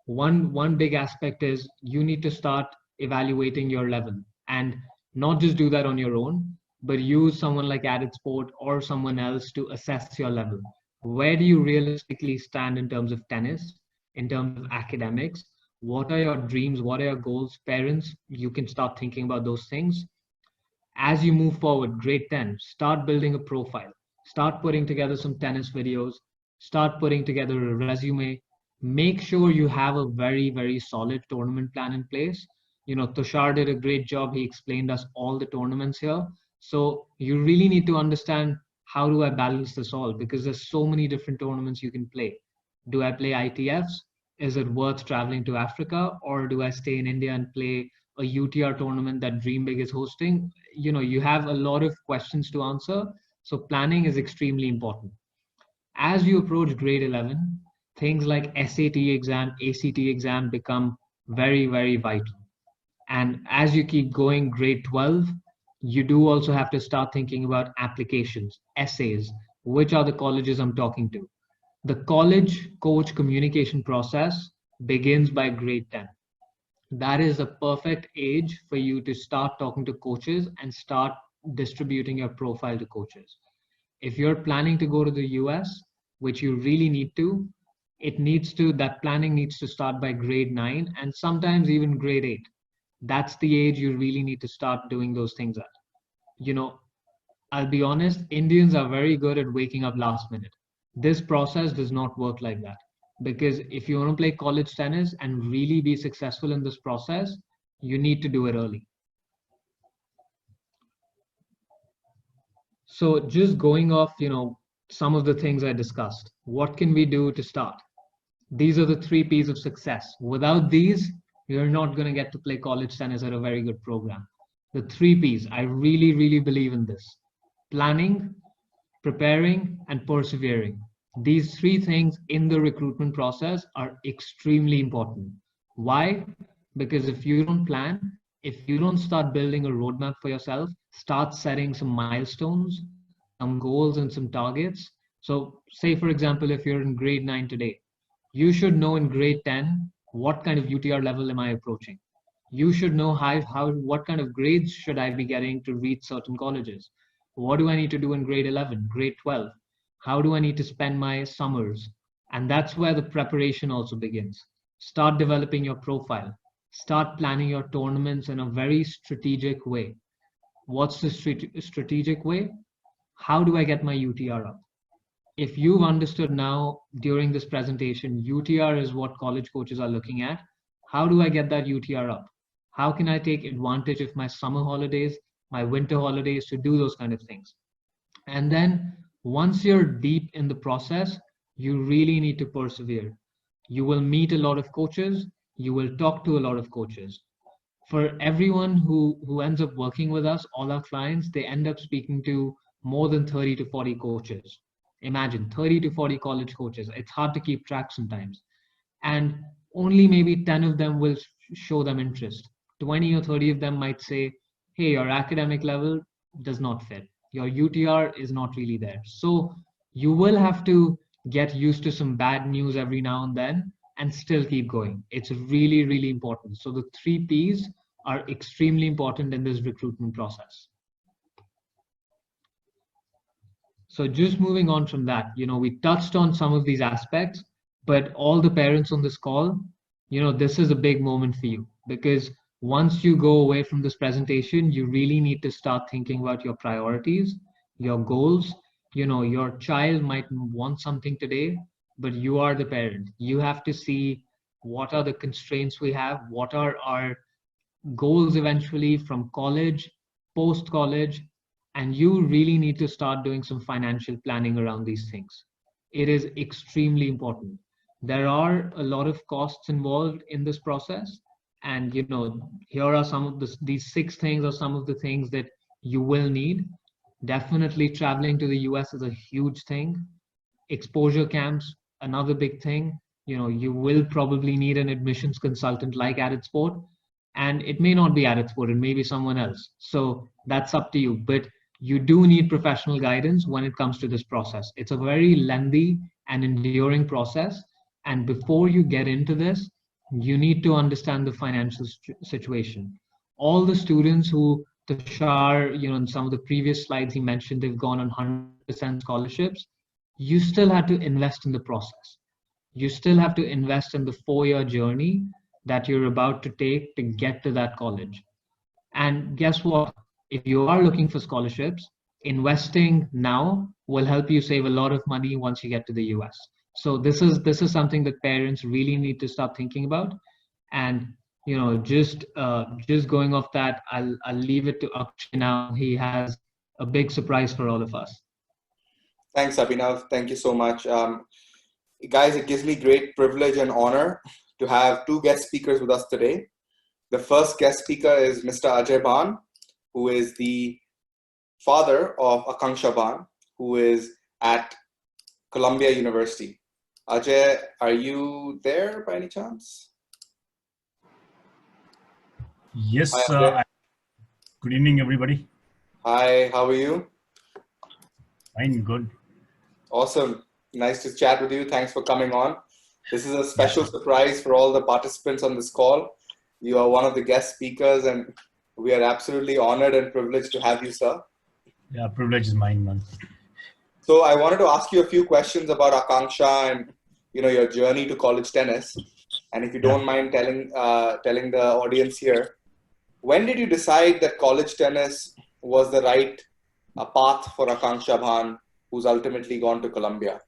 S3: One big aspect is you need to start evaluating your level, and not just do that on your own, but use someone like AddedSport or someone else to assess your level. Where do you realistically stand in terms of tennis, in terms of academics? What are your dreams? What are your goals? Parents, you can start thinking about those things. As you move forward, grade 10, start building a profile, start putting together some tennis videos, start putting together a resume. Make sure you have a very, very solid tournament plan in place. Tushar did a great job. He explained us all the tournaments here. So you really need to understand, how do I balance this all? Because there's so many different tournaments you can play. Do I play ITFs? Is it worth traveling to Africa? Or do I stay in India and play a UTR tournament that Dream Big is hosting? You have a lot of questions to answer. So planning is extremely important. As you approach grade 11, things like SAT exam, ACT exam become very, very vital. And as you keep going, grade 12, you do also have to start thinking about applications, essays, which are the colleges I'm talking to. The college coach communication process begins by grade 10. That is a perfect age for you to start talking to coaches and start distributing your profile to coaches. If you're planning to go to the US, which you really need to, that planning needs to start by grade 9 and sometimes even grade 8. That's the age you really need to start doing those things at. I'll be honest, Indians are very good at waking up last minute. This process does not work like that. Because if you want to play college tennis and really be successful in this process, you need to do it early. So just going off, some of the things I discussed, what can we do to start? These are the 3 P's of success. Without these, you're not going to get to play college tennis at a very good program. The 3 P's, I really, really believe in this: planning, preparing, and persevering. These 3 things in the recruitment process are extremely important. Why? Because if you don't plan, if you don't start building a roadmap for yourself, start setting some milestones, some goals, and some targets. So say, for example, if you're in grade 9 today, you should know in grade 10, what kind of UTR level am I approaching? You should know what kind of grades should I be getting to reach certain colleges? What do I need to do in grade 11, grade 12? How do I need to spend my summers? And that's where the preparation also begins. Start developing your profile. Start planning your tournaments in a very strategic way. What's the strategic way? How do I get my UTR up? If you've understood now during this presentation, UTR is what college coaches are looking at. How do I get that UTR up? How can I take advantage of my summer holidays, my winter holidays to do those kind of things? And then once you're deep in the process, you really need to persevere. You will meet a lot of coaches. You will talk to a lot of coaches. For everyone who ends up working with us, all our clients, they end up speaking to more than 30 to 40 coaches. Imagine 30 to 40 college coaches. It's hard to keep track sometimes. And only maybe 10 of them will show them interest. 20 or 30 of them might say, hey, your academic level does not fit. Your UTR is not really there. So you will have to get used to some bad news every now and then and still keep going. It's really, really important. So the 3 Ps are extremely important in this recruitment process. So just moving on from that, we touched on some of these aspects, but all the parents on this call, this is a big moment for you, because once you go away from this presentation, you really need to start thinking about your priorities, your goals. Your child might want something today, but you are the parent. You have to see what are the constraints we have, what are our goals eventually from college, post college, and you really need to start doing some financial planning around these things. It is extremely important. There are a lot of costs involved in this process, and here are some of these 6 things are some of the things that you will need. Definitely traveling to the US is a huge thing. Exposure camps, another big thing. You will probably need an admissions consultant like AddedSport, and it may not be AddedSport, it may be someone else. So that's up to you. But you do need professional guidance when it comes to this process. It's a very lengthy and enduring process. And before you get into this, you need to understand the financial situation. All the students who Tushar, in some of the previous slides he mentioned, they've gone on 100% scholarships. You still have to invest in the process. You still have to invest in the 4-year journey that you're about to take to get to that college. And guess what? If you are looking for scholarships, investing now will help you save a lot of money once you get to the US. So this is something that parents really need to start thinking about. And just going off that, I'll leave it to Akshay now. He has a big surprise for all of us.
S1: Thanks, Abhinav. Thank you so much. Guys, it gives me great privilege and honor to have 2 guest speakers with us today. The first guest speaker is Mr. Ajay Ban, who is the father of Akanksha Ban, who is at Columbia University. Ajay, are you there by any chance?
S4: Yes.
S1: Hi,
S4: good evening, everybody.
S1: Hi, how are you?
S4: Fine, good.
S1: Awesome. Nice to chat with you. Thanks for coming on. This is a special surprise for all the participants on this call. You are one of the guest speakers, and we are absolutely honored and privileged to have you, sir.
S4: Yeah, privilege is mine, man.
S1: So I wanted to ask you a few questions about Akanksha and your journey to college tennis. And if you don't mind telling the audience here, when did you decide that college tennis was the right path for Akanksha Ban, who's ultimately gone to Columbia?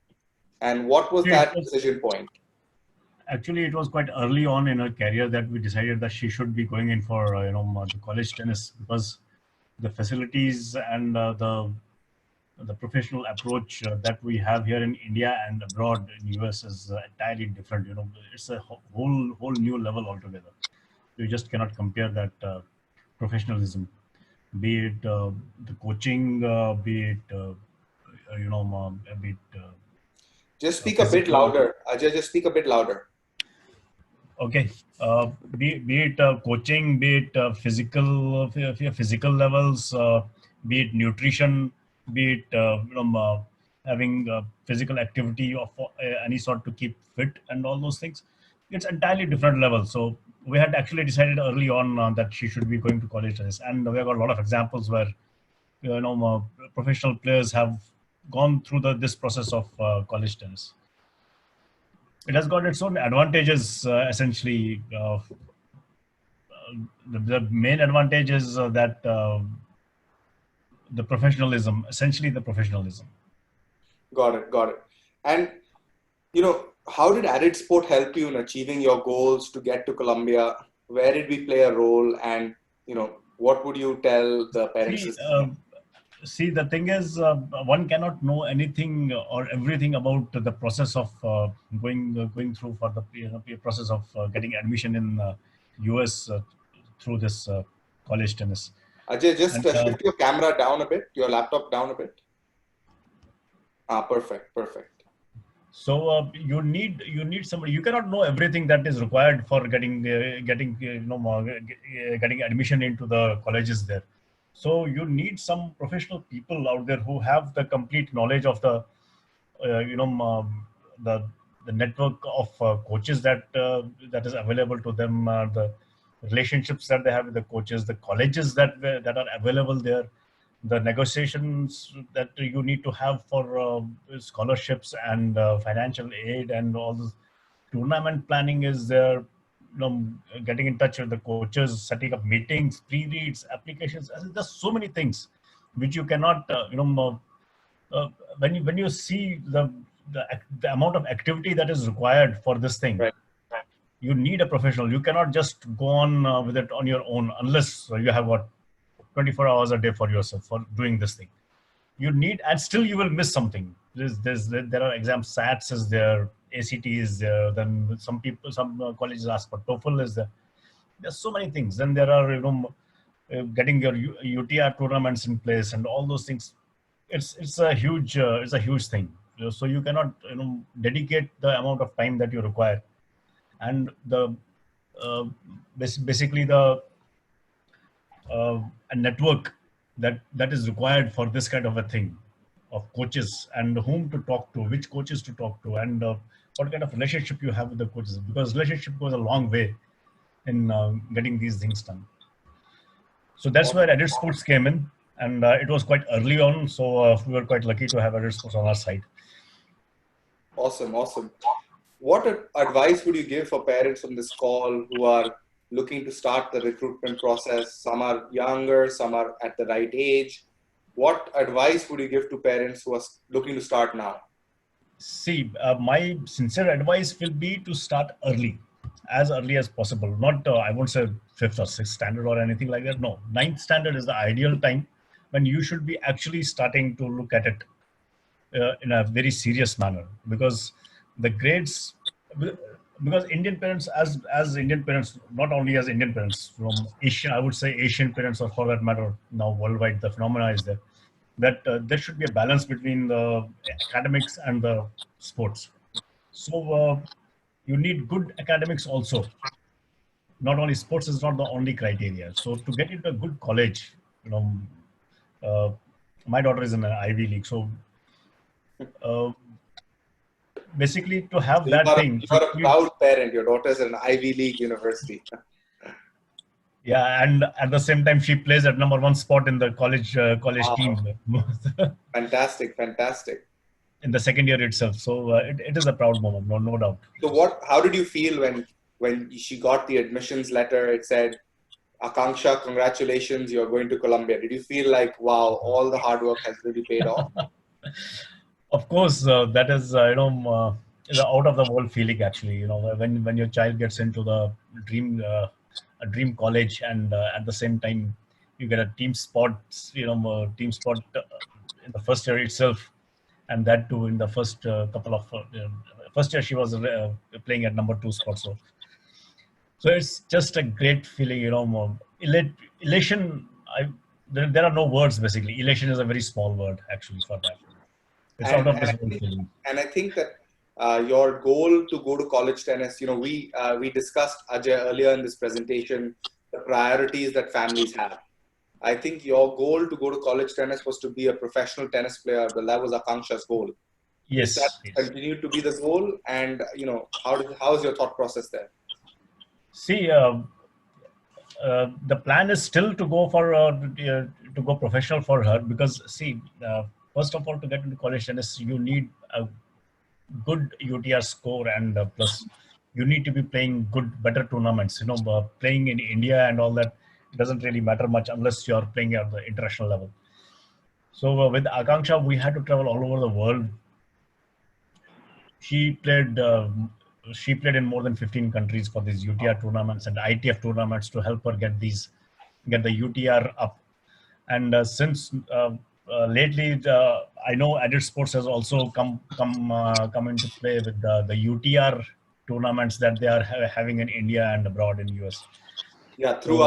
S1: And what was that decision point?
S4: Actually, it was quite early on in her career that we decided that she should be going in for the college tennis, because the facilities and the professional approach that we have here in India and abroad in US is entirely different. It's a whole new level altogether. You just cannot compare that professionalism, be it the coaching, be it be it.
S1: Just speak a bit louder, Ajay. Just speak a bit louder.
S4: Okay, be it coaching, be it physical levels, be it nutrition, be it having physical activity of any sort to keep fit and all those things. It's entirely different level. So we had actually decided early on that she should be going to college tennis, and we have got a lot of examples where professional players have gone through this process of college tennis. It has got its own advantages, essentially. The main advantage is that the professionalism, essentially the professionalism.
S1: Got it, got it. And how did AddedSport help you in achieving your goals to get to Colombia? Where did we play a role? And what would you tell the parents?
S4: See, the thing is, one cannot know anything or everything about the process of going through for the process of getting admission in US through this college tennis.
S1: Ajay, just
S4: And,
S1: shift your camera down a bit, your laptop down a bit. Perfect.
S4: So you need somebody. You cannot know everything that is required for getting admission into the colleges there. So you need some professional people out there who have the complete knowledge of the the network of coaches that is available to them, the relationships that they have with the coaches, the colleges that are available there, the negotiations that you need to have for scholarships and financial aid, and all this tournament planning is there. Getting in touch with the coaches, setting up meetings, pre-reads, applications. There's so many things which you cannot, when you see the amount of activity that is required for this thing.
S1: Right.
S4: You need a professional. You cannot just go on with it on your own unless you have what 24 hours a day for yourself for doing this thing. You need, and still you will miss something. There are exams, SATs is there, ACT is there. Then some colleges ask for TOEFL is there. There's so many things. Then there are getting your UTR tournaments in place and all those things. It's a huge thing. So you cannot dedicate the amount of time that you require, and the basically the a network that is required for this kind of a thing, of coaches and whom to talk to, which coaches to talk to, and what kind of relationship you have with the coaches, because relationship goes a long way in getting these things done. So that's where AddedSports came in, and it was quite early on, so we were quite lucky to have AddedSports on our side.
S1: Awesome. What advice would you give for parents on this call who are looking to start the recruitment process? Some are younger, some are at the right age. What advice would you give to parents who are looking to start now?
S4: See, my sincere advice will be to start as early as possible. Not, I won't say 5th or 6th standard or anything like that. No, 9th standard is the ideal time when you should be actually starting to look at it in a very serious manner, because the grades, because Indian parents, as Indian parents, not only as Indian parents, from Asian, I would say Asian parents, or for that matter, now worldwide, the phenomena is there, that there should be a balance between the academics and the sports. So you need good academics also. Not only sports is not the only criteria. So to get into a good college, my daughter is in an Ivy League, so basically to have
S1: So
S4: that thing.
S1: You're a proud parent. Your daughter's in an Ivy League university.
S4: Yeah, and at the same time, she plays at #1 spot in the college team.
S1: Fantastic.
S4: In the second year itself, so it is a proud moment, no doubt.
S1: So how did you feel when she got the admissions letter? It said, "Akanksha, congratulations, you're going to Colombia." Did you feel like, wow, all the hard work has really paid off?
S4: Of course, that is the out of the world feeling, actually. When your child gets into the a dream college, and at the same time you get a team spot in the first year itself, and that too in the first couple of first year she was playing at #2 spot. So it's just a great feeling, elation. There are no words, basically. Elation is a very small word, actually, for that. It's out of this whole feeling.
S1: And I think that your goal to go to college tennis, we discussed, Ajay, earlier in this presentation, the priorities that families have. I think your goal to go to college tennis was to be a professional tennis player. That was Akanksha's goal.
S4: Yes.
S1: Does that continue to be the goal? And how's your thought process there?
S4: See, the plan is still to go for to go professional for her, because see, first of all, to get into college tennis, you need a good UTR score, and plus you need to be playing better tournaments. Playing in India and all that doesn't really matter much unless you're playing at the international level. So with Akanksha, we had to travel all over the world. She played in more than 15 countries for these UTR tournaments and ITF tournaments to help her get the UTR up. And since lately, I know AddedSport has also come into play with the UTR tournaments that they are having in India and abroad in US.
S1: Yeah, through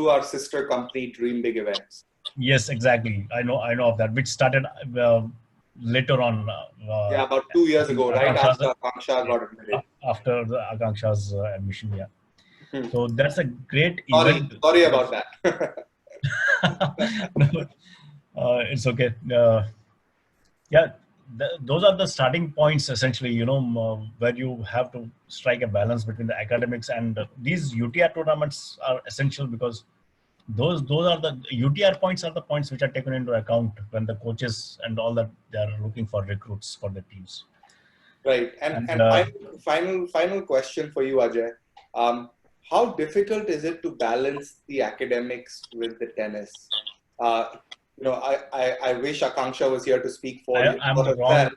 S1: our sister company, Dream Big Events.
S4: Yes, exactly. I know of that, which started later on.
S1: Yeah, about 2 years ago, right after Akanksha got admitted.
S4: After the Akanksha's admission, yeah.
S1: Hmm.
S4: So that's a great event.
S1: Sorry about that.
S4: No, it's okay. Yeah, those are the starting points essentially. Where you have to strike a balance between the academics and these UTR tournaments are essential because those are the UTR points are the points which are taken into account when the coaches and all that they are looking for recruits for the teams.
S1: Right, and final question for you, Ajay. How difficult is it to balance the academics with the tennis? I wish Akanksha was here to speak for herself,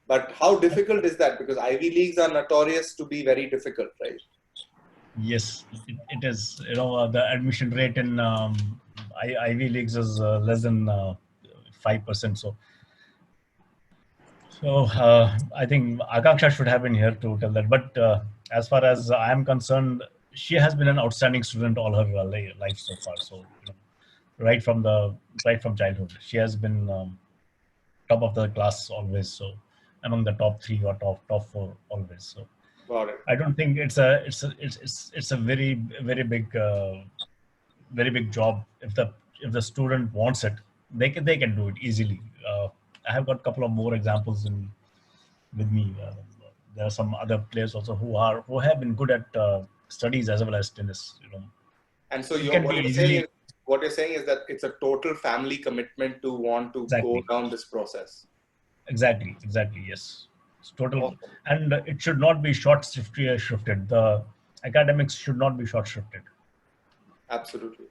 S1: but how difficult is that? Because Ivy Leagues are notorious to be very difficult, right?
S4: Yes, it is. The admission rate in Ivy Leagues is less than 5%. So I think Akanksha should have been here to tell that. But as far as I am concerned, she has been an outstanding student all her life so far. So right from childhood, she has been top of the class always. So among the top 3 or top 4 always. So
S1: got it.
S4: I don't think it's a very big job. If the student wants it, they can do it easily. I have got a couple of more examples with me. There are some other players also who have been good at studies as well as tennis.
S1: And so what you're saying is that it's a total family commitment to want to go down this process.
S4: Exactly. Yes, it's total, awesome. And it should not be shifted. The academics should not be shifted.
S1: Absolutely.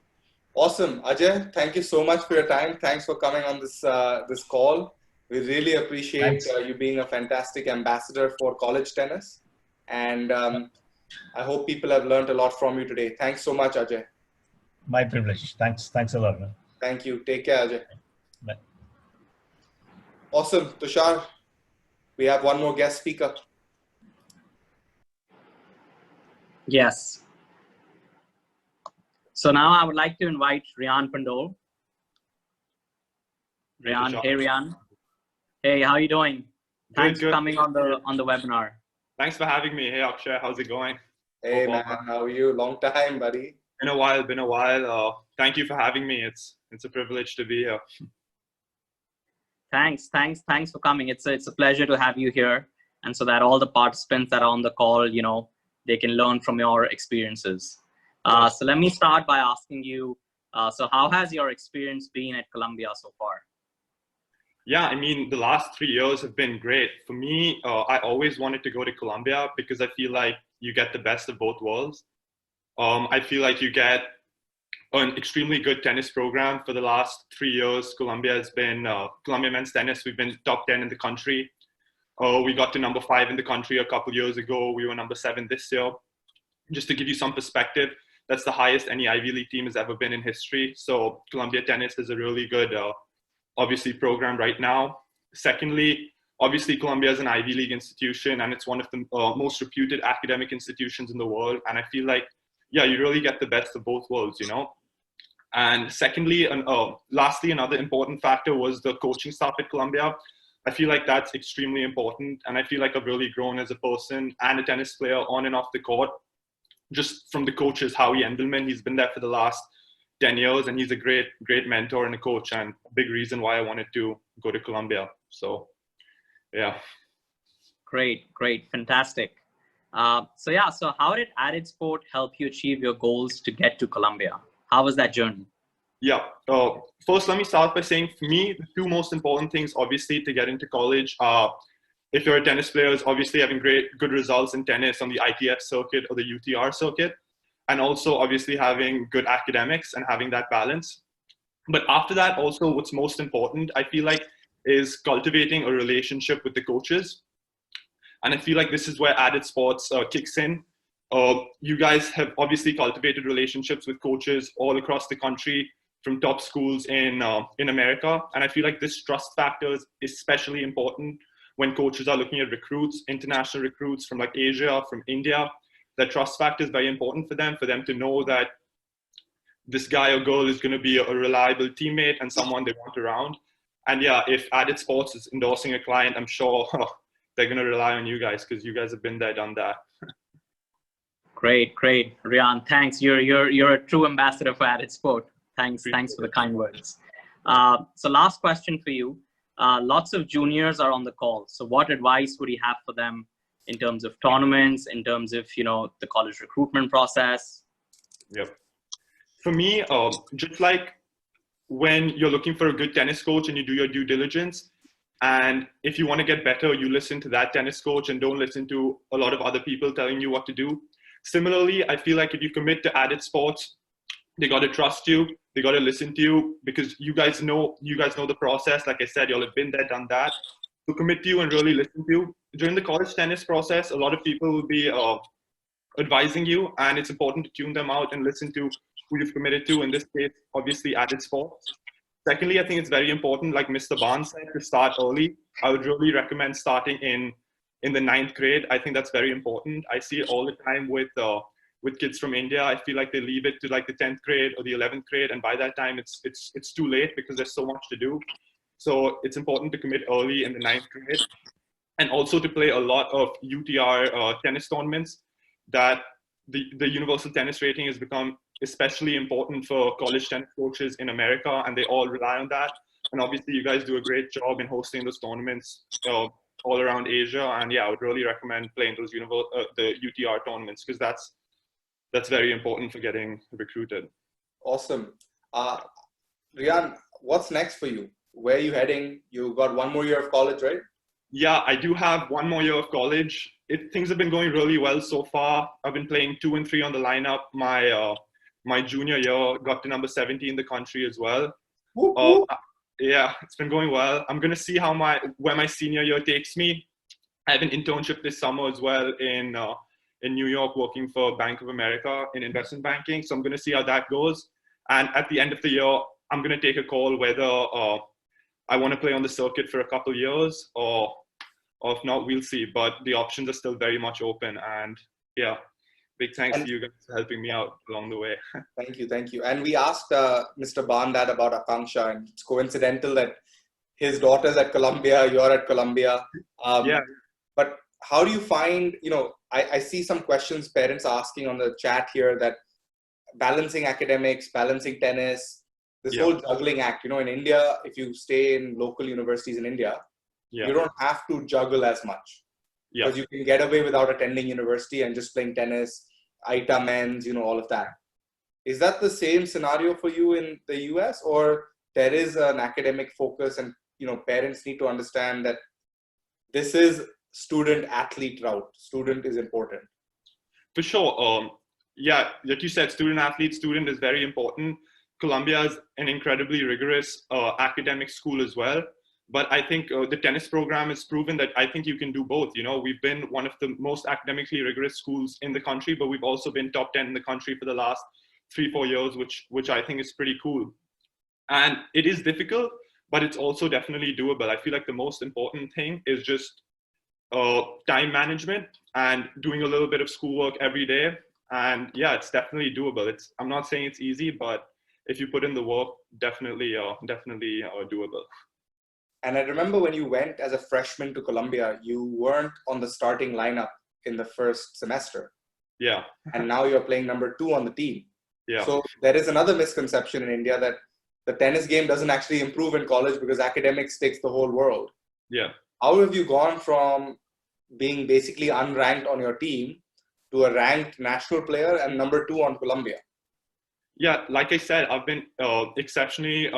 S1: Awesome. Ajay, thank you so much for your time. Thanks for coming on this call. We really appreciate you being a fantastic ambassador for college tennis. And I hope people have learned a lot from you today. Thanks so much, Ajay.
S4: My privilege. Thanks a lot, man.
S1: Thank you. Take care, Ajay.
S4: Bye.
S1: Awesome. Tushar, we have one more guest speaker.
S2: Yes. So now I would like to invite Rian Pandol. Rian, hey Rian. Hey, how are you doing? Thanks for coming on the webinar.
S5: Thanks for having me. Hey Akshay, how's it going?
S1: Hey man, how are you? Long time, buddy.
S5: Been a while. Thank you for having me. It's a privilege to be here.
S2: Thanks for coming. It's a pleasure to have you here, and so that all the participants that are on the call, they can learn from your experiences. So let me start by asking you, so how has your experience been at Columbia so far?
S5: Yeah, I mean, the last 3 years have been great. For me, I always wanted to go to Columbia because I feel like you get the best of both worlds. I feel like you get an extremely good tennis program. For the last 3 years, Columbia men's tennis. We've been top 10 in the country. We got to number 5 in the country a couple years ago. We were number 7 this year. Just to give you some perspective, that's the highest any Ivy League team has ever been in history. So Columbia Tennis is a really good, obviously, program right now. Secondly, obviously, Columbia is an Ivy League institution, and it's one of the most reputed academic institutions in the world. And I feel like, yeah, you really get the best of both worlds, And secondly, lastly, another important factor was the coaching staff at Columbia. I feel like that's extremely important. And I feel like I've really grown as a person and a tennis player on and off the court. Just from the coaches, Howie Endelman, he's been there for the last 10 years, and he's a great mentor and a coach, and a big reason why I wanted to go to Columbia. So, yeah.
S2: Great, fantastic. So how did AddedSport help you achieve your goals to get to Columbia? How was that journey?
S5: Yeah. First, let me start by saying, for me, the two most important things, obviously, to get into college are, if you're a tennis player, is obviously having good results in tennis on the ITF circuit or the UTR circuit, and also obviously having good academics and having that balance. But after that, also, what's most important, I feel like, is cultivating a relationship with the coaches. And I feel like this is where AddedSports kicks in. You guys have obviously cultivated relationships with coaches all across the country, from top schools in America. And I feel like this trust factor is especially important when coaches are looking at recruits, international recruits from like Asia, from India. That trust factor is very important for them to know that this guy or girl is going to be a reliable teammate and someone they want around. And yeah, if AddedSports is endorsing a client, I'm sure they're going to rely on you guys, because you guys have been there, done that.
S2: Great, great, Rian. Thanks. You're a true ambassador for AddedSport. Thanks for the kind words. So last question for you. Lots of juniors are on the call. So what advice would you have for them in terms of tournaments, in terms of the college recruitment process?
S5: Yep. For me, just like when you're looking for a good tennis coach and you do your due diligence, and if you want to get better, you listen to that tennis coach and don't listen to a lot of other people telling you what to do. Similarly, I feel like if you commit to AddedSports, they got to trust you. They got to listen to you, because you guys know the process. Like I said, y'all have been there, done that. So commit to you and really listen to you. During the college tennis process, a lot of people will be advising you, and it's important to tune them out and listen to who you've committed to. In this case, obviously AddedSport. Secondly, I think it's very important, like Mr. Barnes said, to start early. I would really recommend starting in the 9th grade. I think that's very important. I see it all the time with kids from India. I feel like they leave it to like the 10th grade or the 11th grade, and by that time it's too late because there's so much to do. So it's important to commit early in the 9th grade, and also to play a lot of UTR tennis tournaments. That the universal tennis rating has become especially important for college tennis coaches in America, and they all rely on that. And obviously, you guys do a great job in hosting those tournaments all around Asia. And yeah, I would really recommend playing those the UTR tournaments, because that's very important for getting recruited.
S1: Awesome. Rian, what's next for you? Where are you heading? You got one more year of college, right?
S5: Yeah, I do have one more year of college. Things have been going really well so far. I've been playing 2 and 3 on the lineup. My junior year got to number 70 in the country as well. Yeah, it's been going well. I'm gonna see where my senior year takes me. I have an internship this summer as well in New York, working for Bank of America in investment banking. So I'm gonna see how that goes. And at the end of the year, I'm gonna take a call whether I want to play on the circuit for a couple of years, or if not, we'll see. But the options are still very much open. And yeah, big thanks to you guys for helping me out along the way.
S1: Thank you. And we asked Mr. Bhan that about Akanksha, and it's coincidental that his daughter's at Columbia, you're at Columbia.
S5: Yeah.
S1: But how do you find, I see some questions parents are asking on the chat here, that balancing academics, balancing tennis, this whole juggling act. In India, if you stay in local universities in India, you don't have to juggle as much. Because you can get away without attending university and just playing tennis, ITA men's, all of that. Is that the same scenario for you in the US, or there is an academic focus and, parents need to understand that this is student athlete route. Student is important.
S5: For sure. Yeah, like you said, student athlete, student is very important. Columbia is an incredibly rigorous academic school as well. But I think the tennis program has proven that I think you can do both. We've been one of the most academically rigorous schools in the country, but we've also been top 10 in the country for the last 3-4 years, which I think is pretty cool. And it is difficult, but it's also definitely doable. I feel like the most important thing is just time management and doing a little bit of schoolwork every day. And yeah, it's definitely doable. I'm not saying it's easy, but if you put in the work, definitely doable.
S1: And I remember when you went as a freshman to Columbia, you weren't on the starting lineup in the first semester.
S5: Yeah.
S1: And now you're playing number 2 on the team.
S5: Yeah.
S1: So there is another misconception in India that the tennis game doesn't actually improve in college because academics takes the whole world.
S5: Yeah.
S1: How have you gone from being basically unranked on your team to a ranked national player and number 2 on Columbia?
S5: Yeah, like I said, I've been exceptionally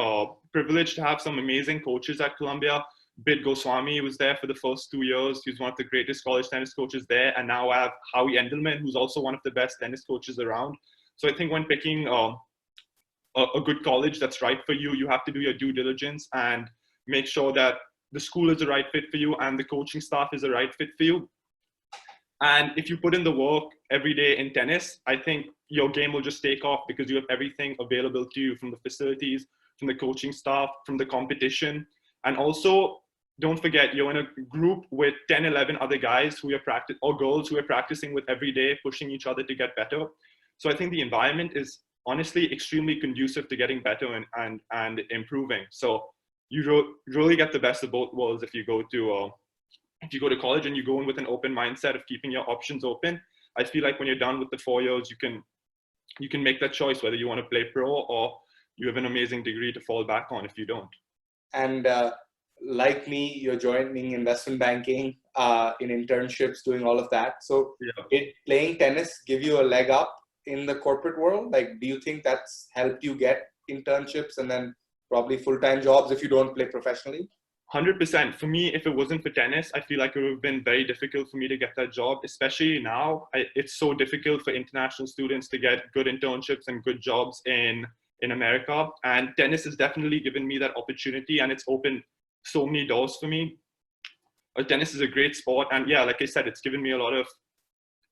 S5: privileged to have some amazing coaches at Columbia. Bid Goswami was there for the first 2 years. He's one of the greatest college tennis coaches there. And now I have Howie Endelman, who's also one of the best tennis coaches around. So I think when picking a good college that's right for you, you have to do your due diligence and make sure that the school is the right fit for you and the coaching staff is the right fit for you. And if you put in the work every day in tennis, I think your game will just take off because you have everything available to you, from the facilities, from the coaching staff, from the competition. And also, don't forget, you're in a group with 10, 11 other guys who are or girls who are practicing with every day, pushing each other to get better. So I think the environment is honestly extremely conducive to getting better and improving. So you really get the best of both worlds if you go to college and you go in with an open mindset of keeping your options open. I feel like when you're done with the 4 years, you can make that choice whether you want to play pro or you have an amazing degree to fall back on if you don't.
S1: And like me, you're joining investment banking, in internships, doing all of that. So
S5: Yeah.
S1: playing tennis give you a leg up in the corporate world? Like, do you think that's helped you get internships and then probably full-time jobs if you don't play professionally?
S5: 100%. For me, if it wasn't for tennis, I feel like it would have been very difficult for me to get that job, especially now. It's so difficult for international students to get good internships and good jobs in America. And tennis has definitely given me that opportunity, and it's opened so many doors for me. Tennis is a great sport. And yeah, like I said, it's given me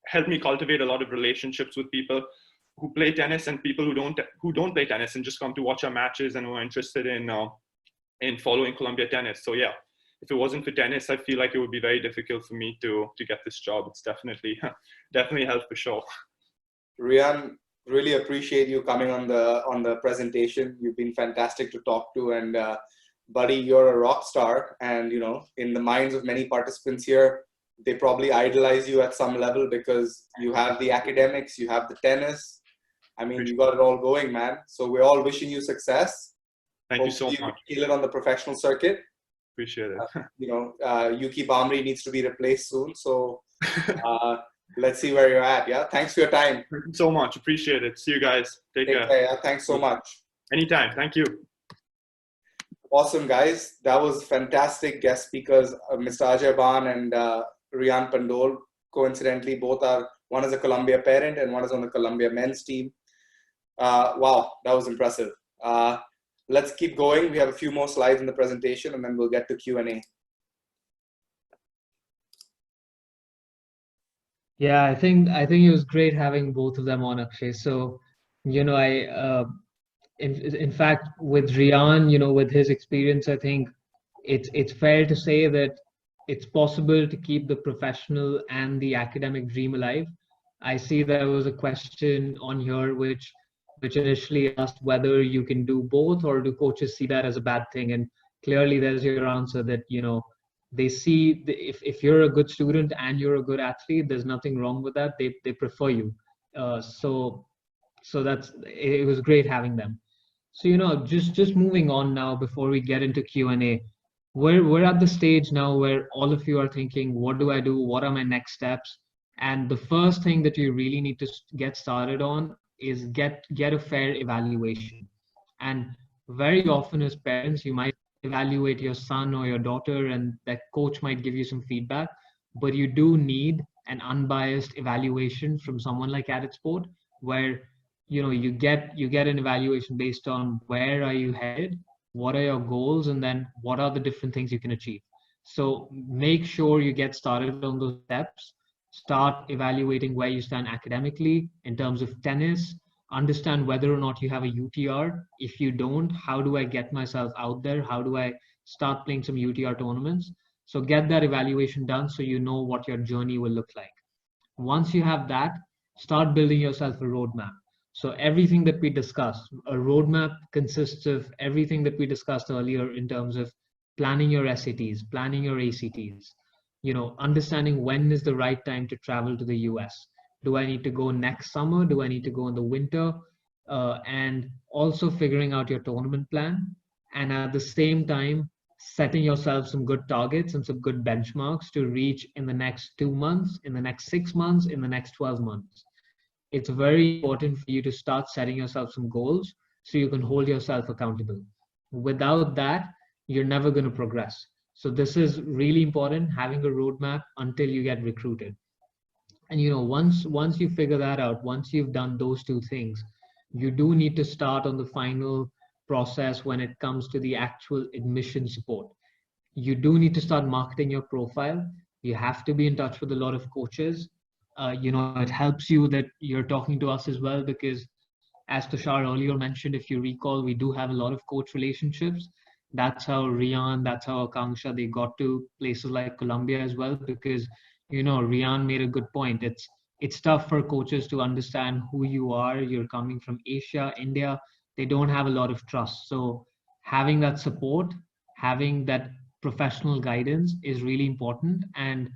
S5: helped me cultivate a lot of relationships with people who play tennis and people who don't play tennis and just come to watch our matches and who are interested in following Columbia tennis. So yeah, if it wasn't for tennis, I feel like it would be very difficult for me to get this job. It's definitely helped for sure.
S1: Rian, really appreciate you coming on the presentation. You've been fantastic to talk to, and buddy, you're a rock star. And you know, in the minds of many participants here, they probably idolize you at some level because you have the academics, you have the tennis. I mean, you got it all going, man. So we're all wishing you success.
S5: Thank you so much.
S1: Kill it on the professional circuit.
S5: Appreciate it.
S1: You know, Yuki Bamri needs to be replaced soon. So let's see where you're at. Yeah. Thanks for your time.
S5: Thank you so much. Appreciate it. See you guys. Take care.
S1: Yeah. Thanks so much.
S5: Anytime. Thank you.
S1: Awesome, guys. That was fantastic guest speakers, Mr. Ajay Ban and Rian Pandol. Coincidentally, one is a Columbia parent and one is on the Columbia men's team. Wow, that was impressive. Let's keep going. We have a few more slides in the presentation and then we'll get to Q&A.
S3: Yeah, I think it was great having both of them on, Akshay. So, you know, in fact, with Rian, you know, with his experience, I think it's fair to say that it's possible to keep the professional and the academic dream alive. I see there was a question on here which initially asked whether you can do both, or do coaches see that as a bad thing? And clearly there's your answer that, you know, they see if you're a good student and you're a good athlete, there's nothing wrong with that. They prefer you. So it was great having them. So, you know, just moving on now before we get into Q&A, we're at the stage now where all of you are thinking, what do I do? What are my next steps? And the first thing that you really need to get started on is get a fair evaluation. And very often as parents, you might evaluate your son or your daughter and that coach might give you some feedback, but you do need an unbiased evaluation from someone like AddedSport, where you know you get an evaluation based on where are you headed, what are your goals, and then what are the different things you can achieve. So make sure you get started on those steps. Start evaluating where you stand academically in terms of tennis. Understand whether or not you have a UTR. If you don't, how do I get myself out there? How do I start playing some UTR tournaments? So get that evaluation done so you know what your journey will look like. Once you have that, start building yourself a roadmap. So everything that we discussed, a roadmap consists of everything that we discussed earlier in terms of planning your SATs, planning your ACTs, you know, understanding when is the right time to travel to the US. Do I need to go next summer? Do I need to go in the winter? And also figuring out your tournament plan. And at the same time, setting yourself some good targets and some good benchmarks to reach in the next 2 months, in the next 6 months, in the next 12 months. it's very important for you to start setting yourself some goals so you can hold yourself accountable. Without that, you're never going to progress. So this is really important, having a roadmap until you get recruited. And once you figure that out, once you've done those two things, you do need to start on the final process when it comes to the actual admission support. You do need to start marketing your profile. You have to be in touch with a lot of coaches. It helps you that you're talking to us as well, because as Tushar earlier mentioned, if you recall, we do have a lot of coach relationships. That's how Rian, that's how Akanksha, they got to places like Colombia as well, because Rian made a good point. It's tough for coaches to understand who you are. You're coming from Asia, India. They don't have a lot of trust. So having that support, having that professional guidance is really important. And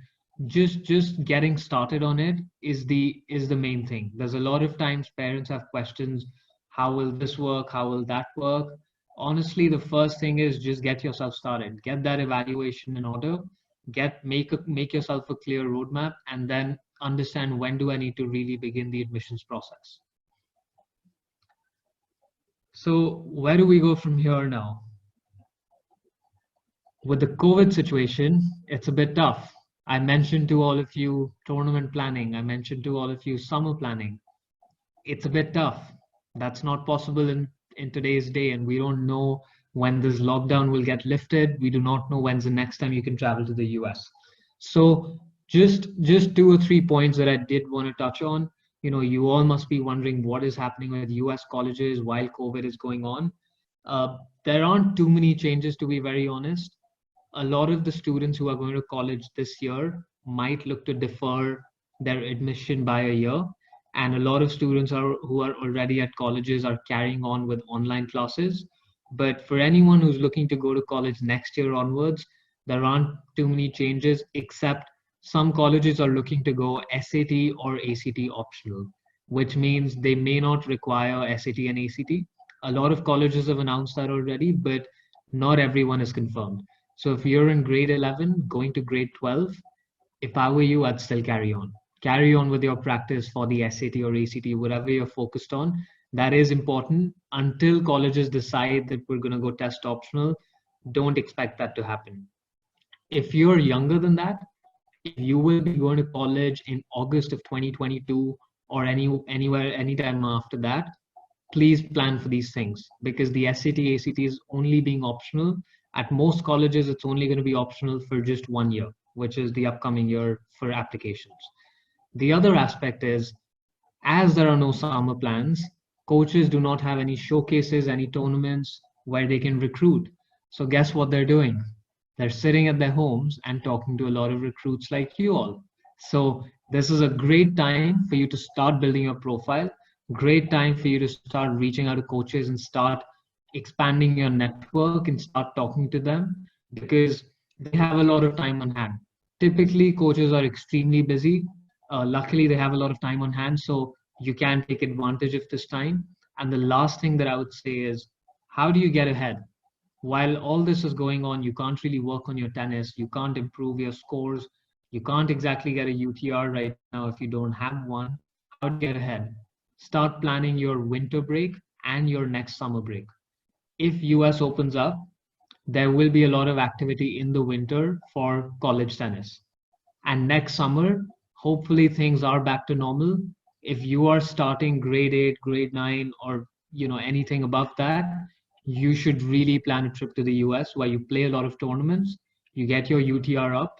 S3: just getting started on it is the main thing. There's a lot of times parents have questions: how will this work, how will that work? Honestly, the first thing is just get yourself started, get that evaluation in order, make yourself a clear roadmap, and then understand when do I need to really begin the admissions process. So where do we go from here now? With the COVID situation, it's a bit tough. I mentioned to all of you tournament planning. I mentioned to all of you summer planning. It's a bit tough. That's not possible in today's day, and we don't know when this lockdown will get lifted. We do not know when's the next time you can travel to the US. So just two or three points that I did want to touch on. You all must be wondering what is happening with US colleges while COVID is going on. There aren't too many changes, to be very honest. A lot of the students who are going to college this year might look to defer their admission by a year. And a lot of students who are already at colleges are carrying on with online classes. But for anyone who's looking to go to college next year onwards, there aren't too many changes, except some colleges are looking to go SAT or ACT optional, which means they may not require SAT and ACT. A lot of colleges have announced that already, but not everyone is confirmed. So if you're in grade 11 going to grade 12, if I were you, I'd still carry on. Carry on with your practice for the SAT or ACT, whatever you're focused on. That is important. Until colleges decide that we're going to go test optional, don't expect that to happen. If you're younger than that, if you will be going to college in August of 2022 or anywhere, anytime after that, please plan for these things, because the SAT, ACT is only being optional. At most colleges, it's only going to be optional for just 1 year, which is the upcoming year for applications. The other aspect is, as there are no summer plans, coaches do not have any showcases, any tournaments where they can recruit. So guess what they're doing? They're sitting at their homes and talking to a lot of recruits like you all. So this is a great time for you to start building your profile, great time for you to start reaching out to coaches and start expanding your network and start talking to them, because they have a lot of time on hand. Typically, coaches are extremely busy. Luckily, they have a lot of time on hand, so you can take advantage of this time. And the last thing that I would say is, how do you get ahead? While all this is going on, you can't really work on your tennis, you can't improve your scores, you can't exactly get a UTR right now if you don't have one. How do you get ahead? Start planning your winter break and your next summer break. If US opens up, there will be a lot of activity in the winter for college tennis. And next summer, hopefully things are back to normal. If you are starting grade 8, grade 9, or anything above that, you should really plan a trip to the US where you play a lot of tournaments, you get your UTR up,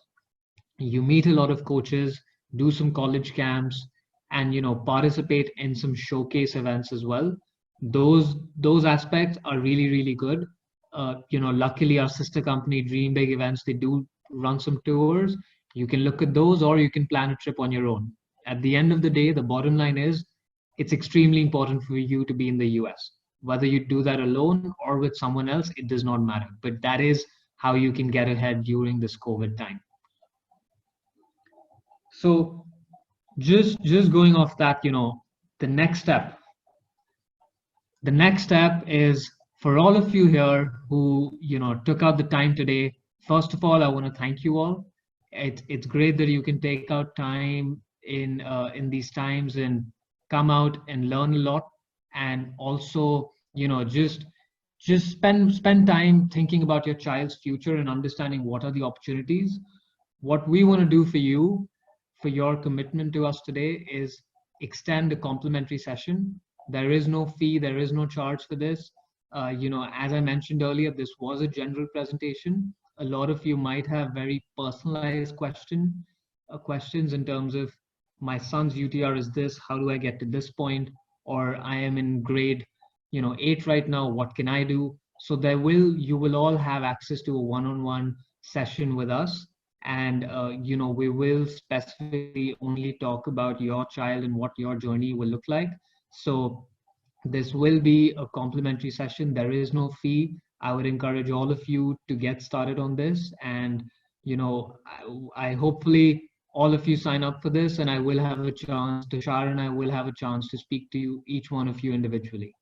S3: you meet a lot of coaches, do some college camps, and participate in some showcase events as well. Those aspects are really, really good. Luckily our sister company Dream Big Events, they do run some tours. You can look at those, or you can plan a trip on your own. At the end of the day, the bottom line is, it's extremely important for you to be in the US. Whether you do that alone or with someone else, it does not matter. But that is how you can get ahead during this COVID time. So just going off that, the next step. The next step is, for all of you here who took out the time today, first of all, I want to thank you all. It's great that you can take out time in these times and come out and learn a lot, and also, just spend time thinking about your child's future and understanding what are the opportunities. What we want to do for you, for your commitment to us today, is extend a complimentary session. There is no fee, there is no charge for this. As I mentioned earlier, this was a general presentation. A lot of you might have very personalized questions in terms of, my son's UTR is this, how do I get to this point? Or I am in grade 8 right now, what can I do? So you will all have access to a one-on-one session with us, and we will specifically only talk about your child and what your journey will look like. So this will be a complimentary session. There is no fee. I would encourage all of you to get started on this, and I hopefully all of you sign up for this, and I will have a chance, Tushar and I will have a chance to speak to you, each one of you individually.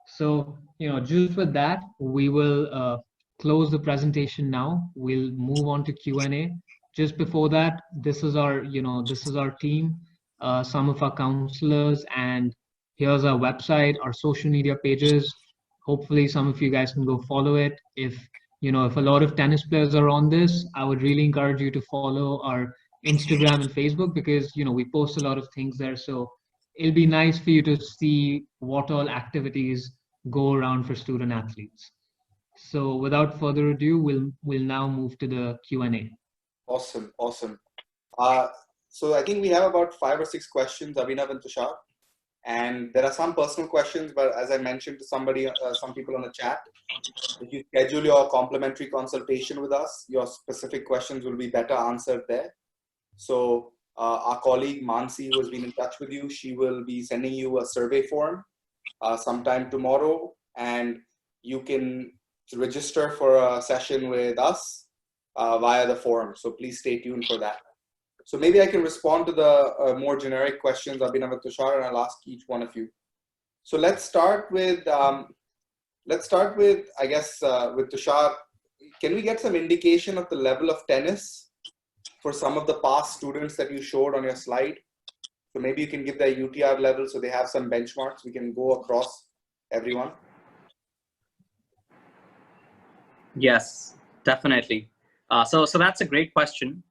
S3: So, just with that, we will close the presentation now. We'll move on to Q&A. Just before that, this is our team, some of our counselors, and here's our website, our social media pages. Hopefully some of you guys can go follow it. If a lot of tennis players are on this, I would really encourage you to follow our Instagram and Facebook, because we post a lot of things there. So it'll be nice for you to see what all activities go around for student athletes. So without further ado, we'll now move to the Q&A.
S1: Awesome. So I think we have about 5 or 6 questions, Abhinav and Tushar. And there are some personal questions, but as I mentioned to some people on the chat, if you schedule your complimentary consultation with us, your specific questions will be better answered there. So our colleague Mansi, who has been in touch with you, she will be sending you a survey form sometime tomorrow, and you can register for a session with us via the form. So please stay tuned for that. So maybe I can respond to the more generic questions, Abhinav and Tushar, and I'll ask each one of you. So let's start with I guess with Tushar. Can we get some indication of the level of tennis for some of the past students that you showed on your slide? So maybe you can give their UTR level so they have some benchmarks. We can go across everyone.
S2: Yes, definitely. So that's a great question.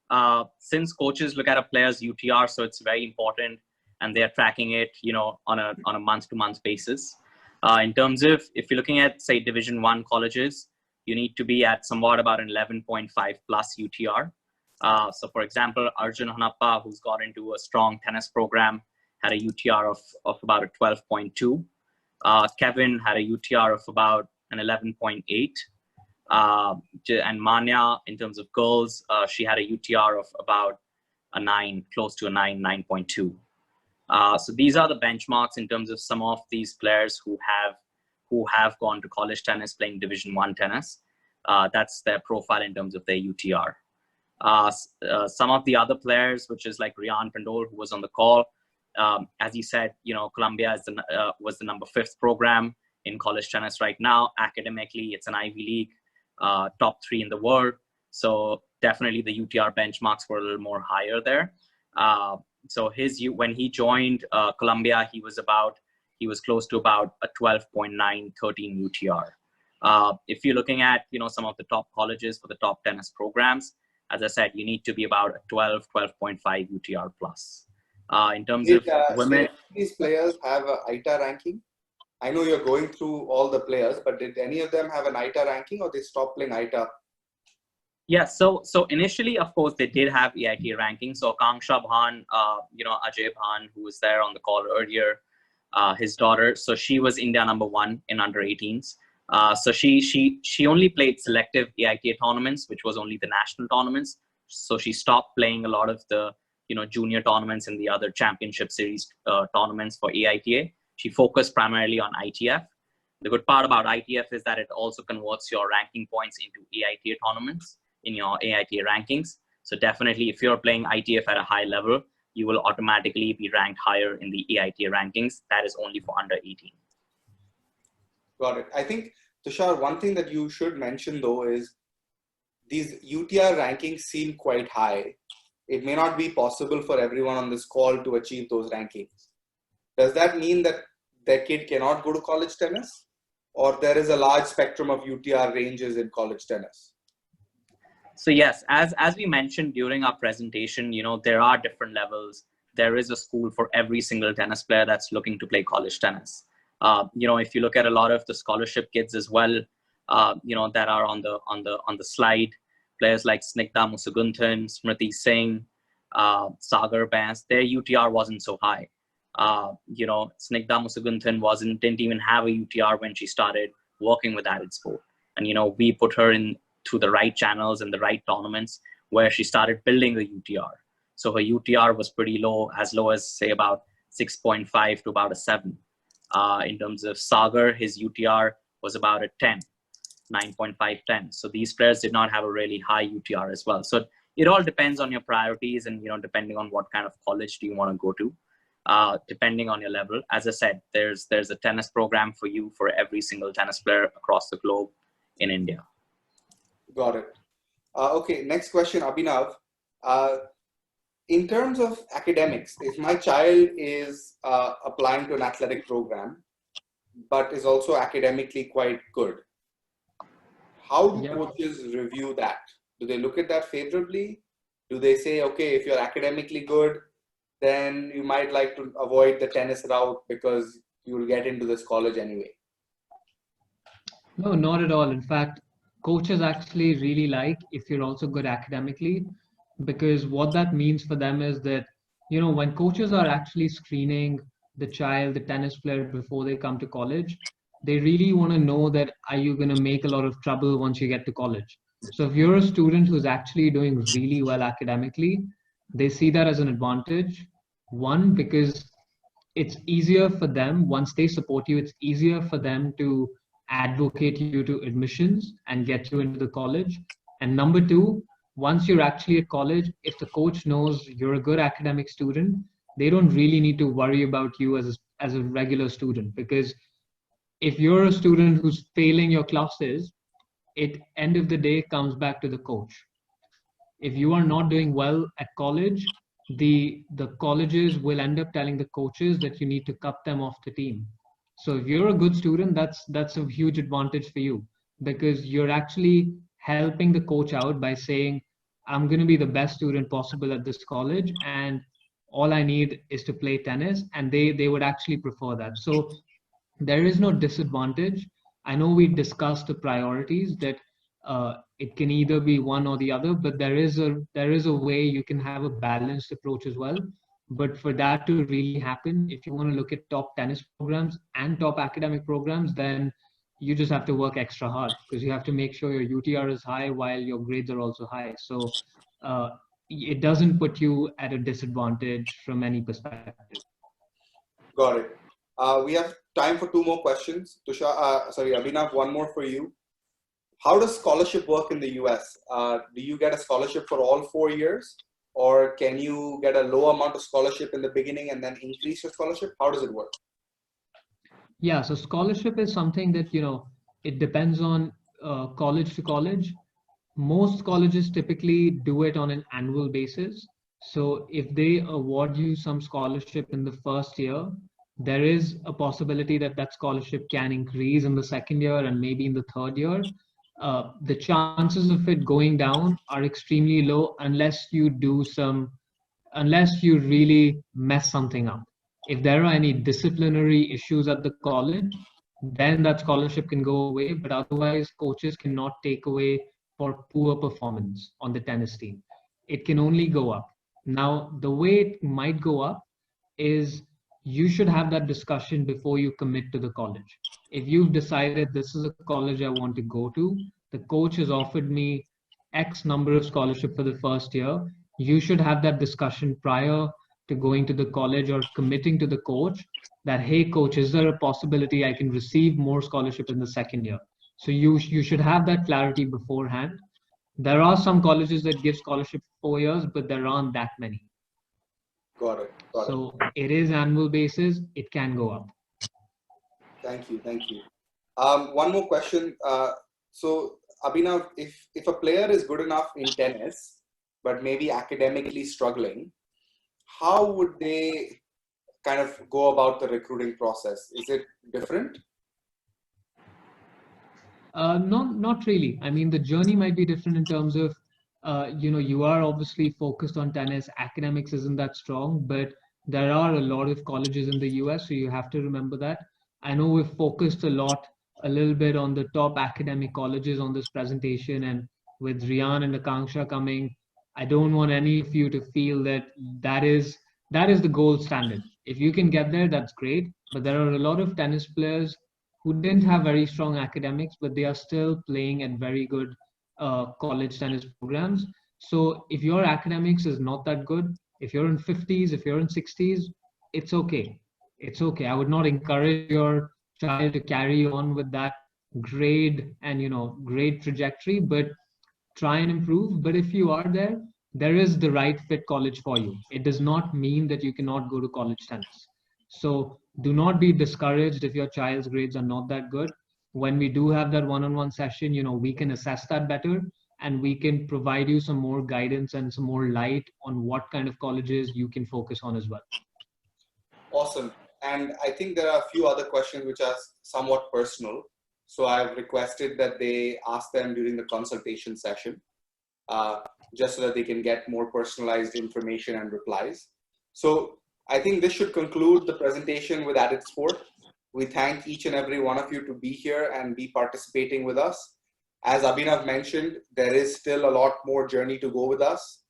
S2: Since coaches look at a player's UTR, so it's very important, and they're tracking it, on a month-to-month basis. In terms of, if you're looking at, say, Division 1 colleges, you need to be at somewhat about an 11.5 plus UTR. So for example, Arjun Hanappa, who's got into a strong tennis program, had a UTR of about a 12.2. Kevin had a UTR of about an 11.8. And Manya, in terms of girls, she had a UTR of about a 9, close to a 9.2. So these are the benchmarks in terms of some of these players who have gone to college tennis playing Division 1 tennis. That's their profile in terms of their UTR. Some of the other players, which is like Rian Pandol, who was on the call, as he said, Columbia was the number 5th program in college tennis right now. Academically, it's an Ivy League, top 3 in the world. So definitely the UTR benchmarks were a little more higher there. So when he joined Columbia, he was close to about a 12.9, 13 UTR. If you're looking at, some of the top colleges for the top tennis programs, as I said, you need to be about a 12.5 UTR plus. In terms of women,
S1: these players have a ITA ranking? I know you're going through all the players, but did any of them have an ITA ranking, or they stopped playing ITA?
S2: Yeah, so initially, of course, they did have EITA ranking. So Kangsha Bhan, Ajay Bhan, who was there on the call earlier, his daughter, so she was India number 1 in under 18s. So she only played selective EITA tournaments, which was only the national tournaments. So she stopped playing a lot of the junior tournaments and the other championship series tournaments for EITA. She focused primarily on ITF. The good part about ITF is that it also converts your ranking points into EITA tournaments in your AITA rankings. So definitely, if you're playing ITF at a high level, you will automatically be ranked higher in the AITA rankings. That is only for under 18.
S1: Got it. I think, Tushar, one thing that you should mention though is these UTR rankings seem quite high. It may not be possible for everyone on this call to achieve those rankings. does that mean that their kid cannot go to college tennis, or there is a large spectrum of UTR ranges in college tennis?
S2: So yes, as we mentioned during our presentation, there are different levels. There is a school for every single tennis player that's looking to play college tennis. If you look at a lot of the scholarship kids as well, that are on the slide, players like Snigdha Musugunthan, Smriti Singh, Sagar Bans, their UTR wasn't so high. Snigdha Musugunthan didn't even have a UTR when she started working with AddedSport, and we put her in to the right channels and the right tournaments where she started building a UTR. So her UTR was pretty low, as low as say about 6.5 to about a 7. In terms of Sagar, his UTR was about a 10, 9.5, 10. So these players did not have a really high UTR as well. So it all depends on your priorities and, depending on what kind of college do you want to go to, depending on your level. As I said, there's a tennis program for you for every single tennis player across the globe in India.
S1: Got it. Okay, next question, Abhinav. In terms of academics, if my child is applying to an athletic program, but is also academically quite good, how do coaches review that? Do they look at that favorably? Do they say, okay, if you're academically good, then you might like to avoid the tennis route because you will get into this college anyway?
S3: No, not at all. In fact, coaches actually really like if you're also good academically, because what that means for them is that, when coaches are actually screening the child, the tennis player, before they come to college, they really want to know that, are you going to make a lot of trouble once you get to college? So if you're a student who's actually doing really well academically, they see that as an advantage. One, because it's easier for them, once they support you, it's easier for them to advocate you to admissions and get you into the college. And number two, once you're actually at college, if the coach knows you're a good academic student, they don't really need to worry about you as a regular student, because if you're a student who's failing your classes, it end of the day comes back to the coach. If you are not doing well at college, the colleges will end up telling the coaches that you need to cut them off the team. So if you're a good student, that's a huge advantage for you, because you're actually helping the coach out by saying, I'm going to be the best student possible at this college, and all I need is to play tennis, and they would actually prefer that. So there is no disadvantage. I know we discussed the priorities that it can either be one or the other, but there is a way you can have a balanced approach as well. But for that to really happen, if you want to look at top tennis programs and top academic programs, then you just have to work extra hard, because you have to make sure your UTR is high while your grades are also high. So it doesn't put you at a disadvantage from any perspective.
S1: Got it. We have time for 2 more questions. Abhinav, one more for you. How does scholarship work in the US? Do you get a scholarship for all 4 years? Or can you get a low amount of scholarship in the beginning and then increase your scholarship? How does it work?
S3: Yeah, so scholarship is something that, it depends on college to college. Most colleges typically do it on an annual basis. So if they award you some scholarship in the first year, there is a possibility that that scholarship can increase in the second year and maybe in the third year. The chances of it going down are extremely low unless you really mess something up. If there are any disciplinary issues at the college, then that scholarship can go away. But otherwise, coaches cannot take away for poor performance on the tennis team. It can only go up. Now, the way it might go up is you should have that discussion before you commit to the college. If you've decided this is a college I want to go to, the coach has offered me X number of scholarship for the first year, you should have that discussion prior to going to the college or committing to the coach that, hey coach, is there a possibility I can receive more scholarship in the second year? So you should have that clarity beforehand. There are some colleges that give scholarship 4 years, but there aren't that many.
S1: Got it.
S3: So it is annual basis, it can go up.
S1: Thank you. One more question. So Abhinav, if a player is good enough in tennis, but maybe academically struggling, how would they kind of go about the recruiting process? Is it different?
S3: Not really. I mean, the journey might be different in terms of, you are obviously focused on tennis. Academics isn't that strong, but there are a lot of colleges in the US, so you have to remember that. I know we've focused a little bit on the top academic colleges on this presentation, and with Rian and Akanksha coming, I don't want any of you to feel that that is the gold standard. If you can get there, that's great. But there are a lot of tennis players who didn't have very strong academics, but they are still playing at very good college tennis programs. So if your academics is not that good, if you're in 50s, if you're in 60s, it's okay. It's okay. I would not encourage your child to carry on with that grade and great trajectory, but try and improve. But if you are there, there is the right fit college for you. It does not mean that you cannot go to college tennis. So do not be discouraged if your child's grades are not that good. When we do have that one-on-one session, we can assess that better, and we can provide you some more guidance and some more light on what kind of colleges you can focus on as well.
S1: Awesome. And I think there are a few other questions which are somewhat personal. So I've requested that they ask them during the consultation session, just so that they can get more personalized information and replies. So I think this should conclude the presentation with AddedSport. We thank each and every one of you to be here and be participating with us. As Abhinav mentioned, there is still a lot more journey to go with us.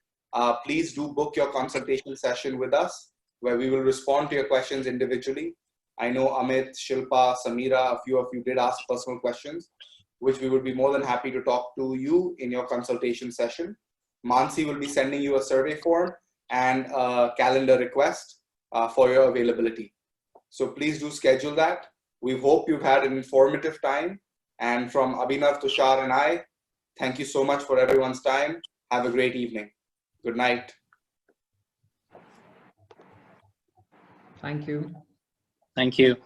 S1: Please do book your consultation session with us, where we will respond to your questions individually. I know Amit, Shilpa, Samira, a few of you did ask personal questions, which we would be more than happy to talk to you in your consultation session. Mansi will be sending you a survey form and a calendar request for your availability. So please do schedule that. We hope you've had an informative time. And from Abhinav, Tushar, and I, thank you so much for everyone's time. Have a great evening. Good night.
S3: Thank you.
S2: Thank you.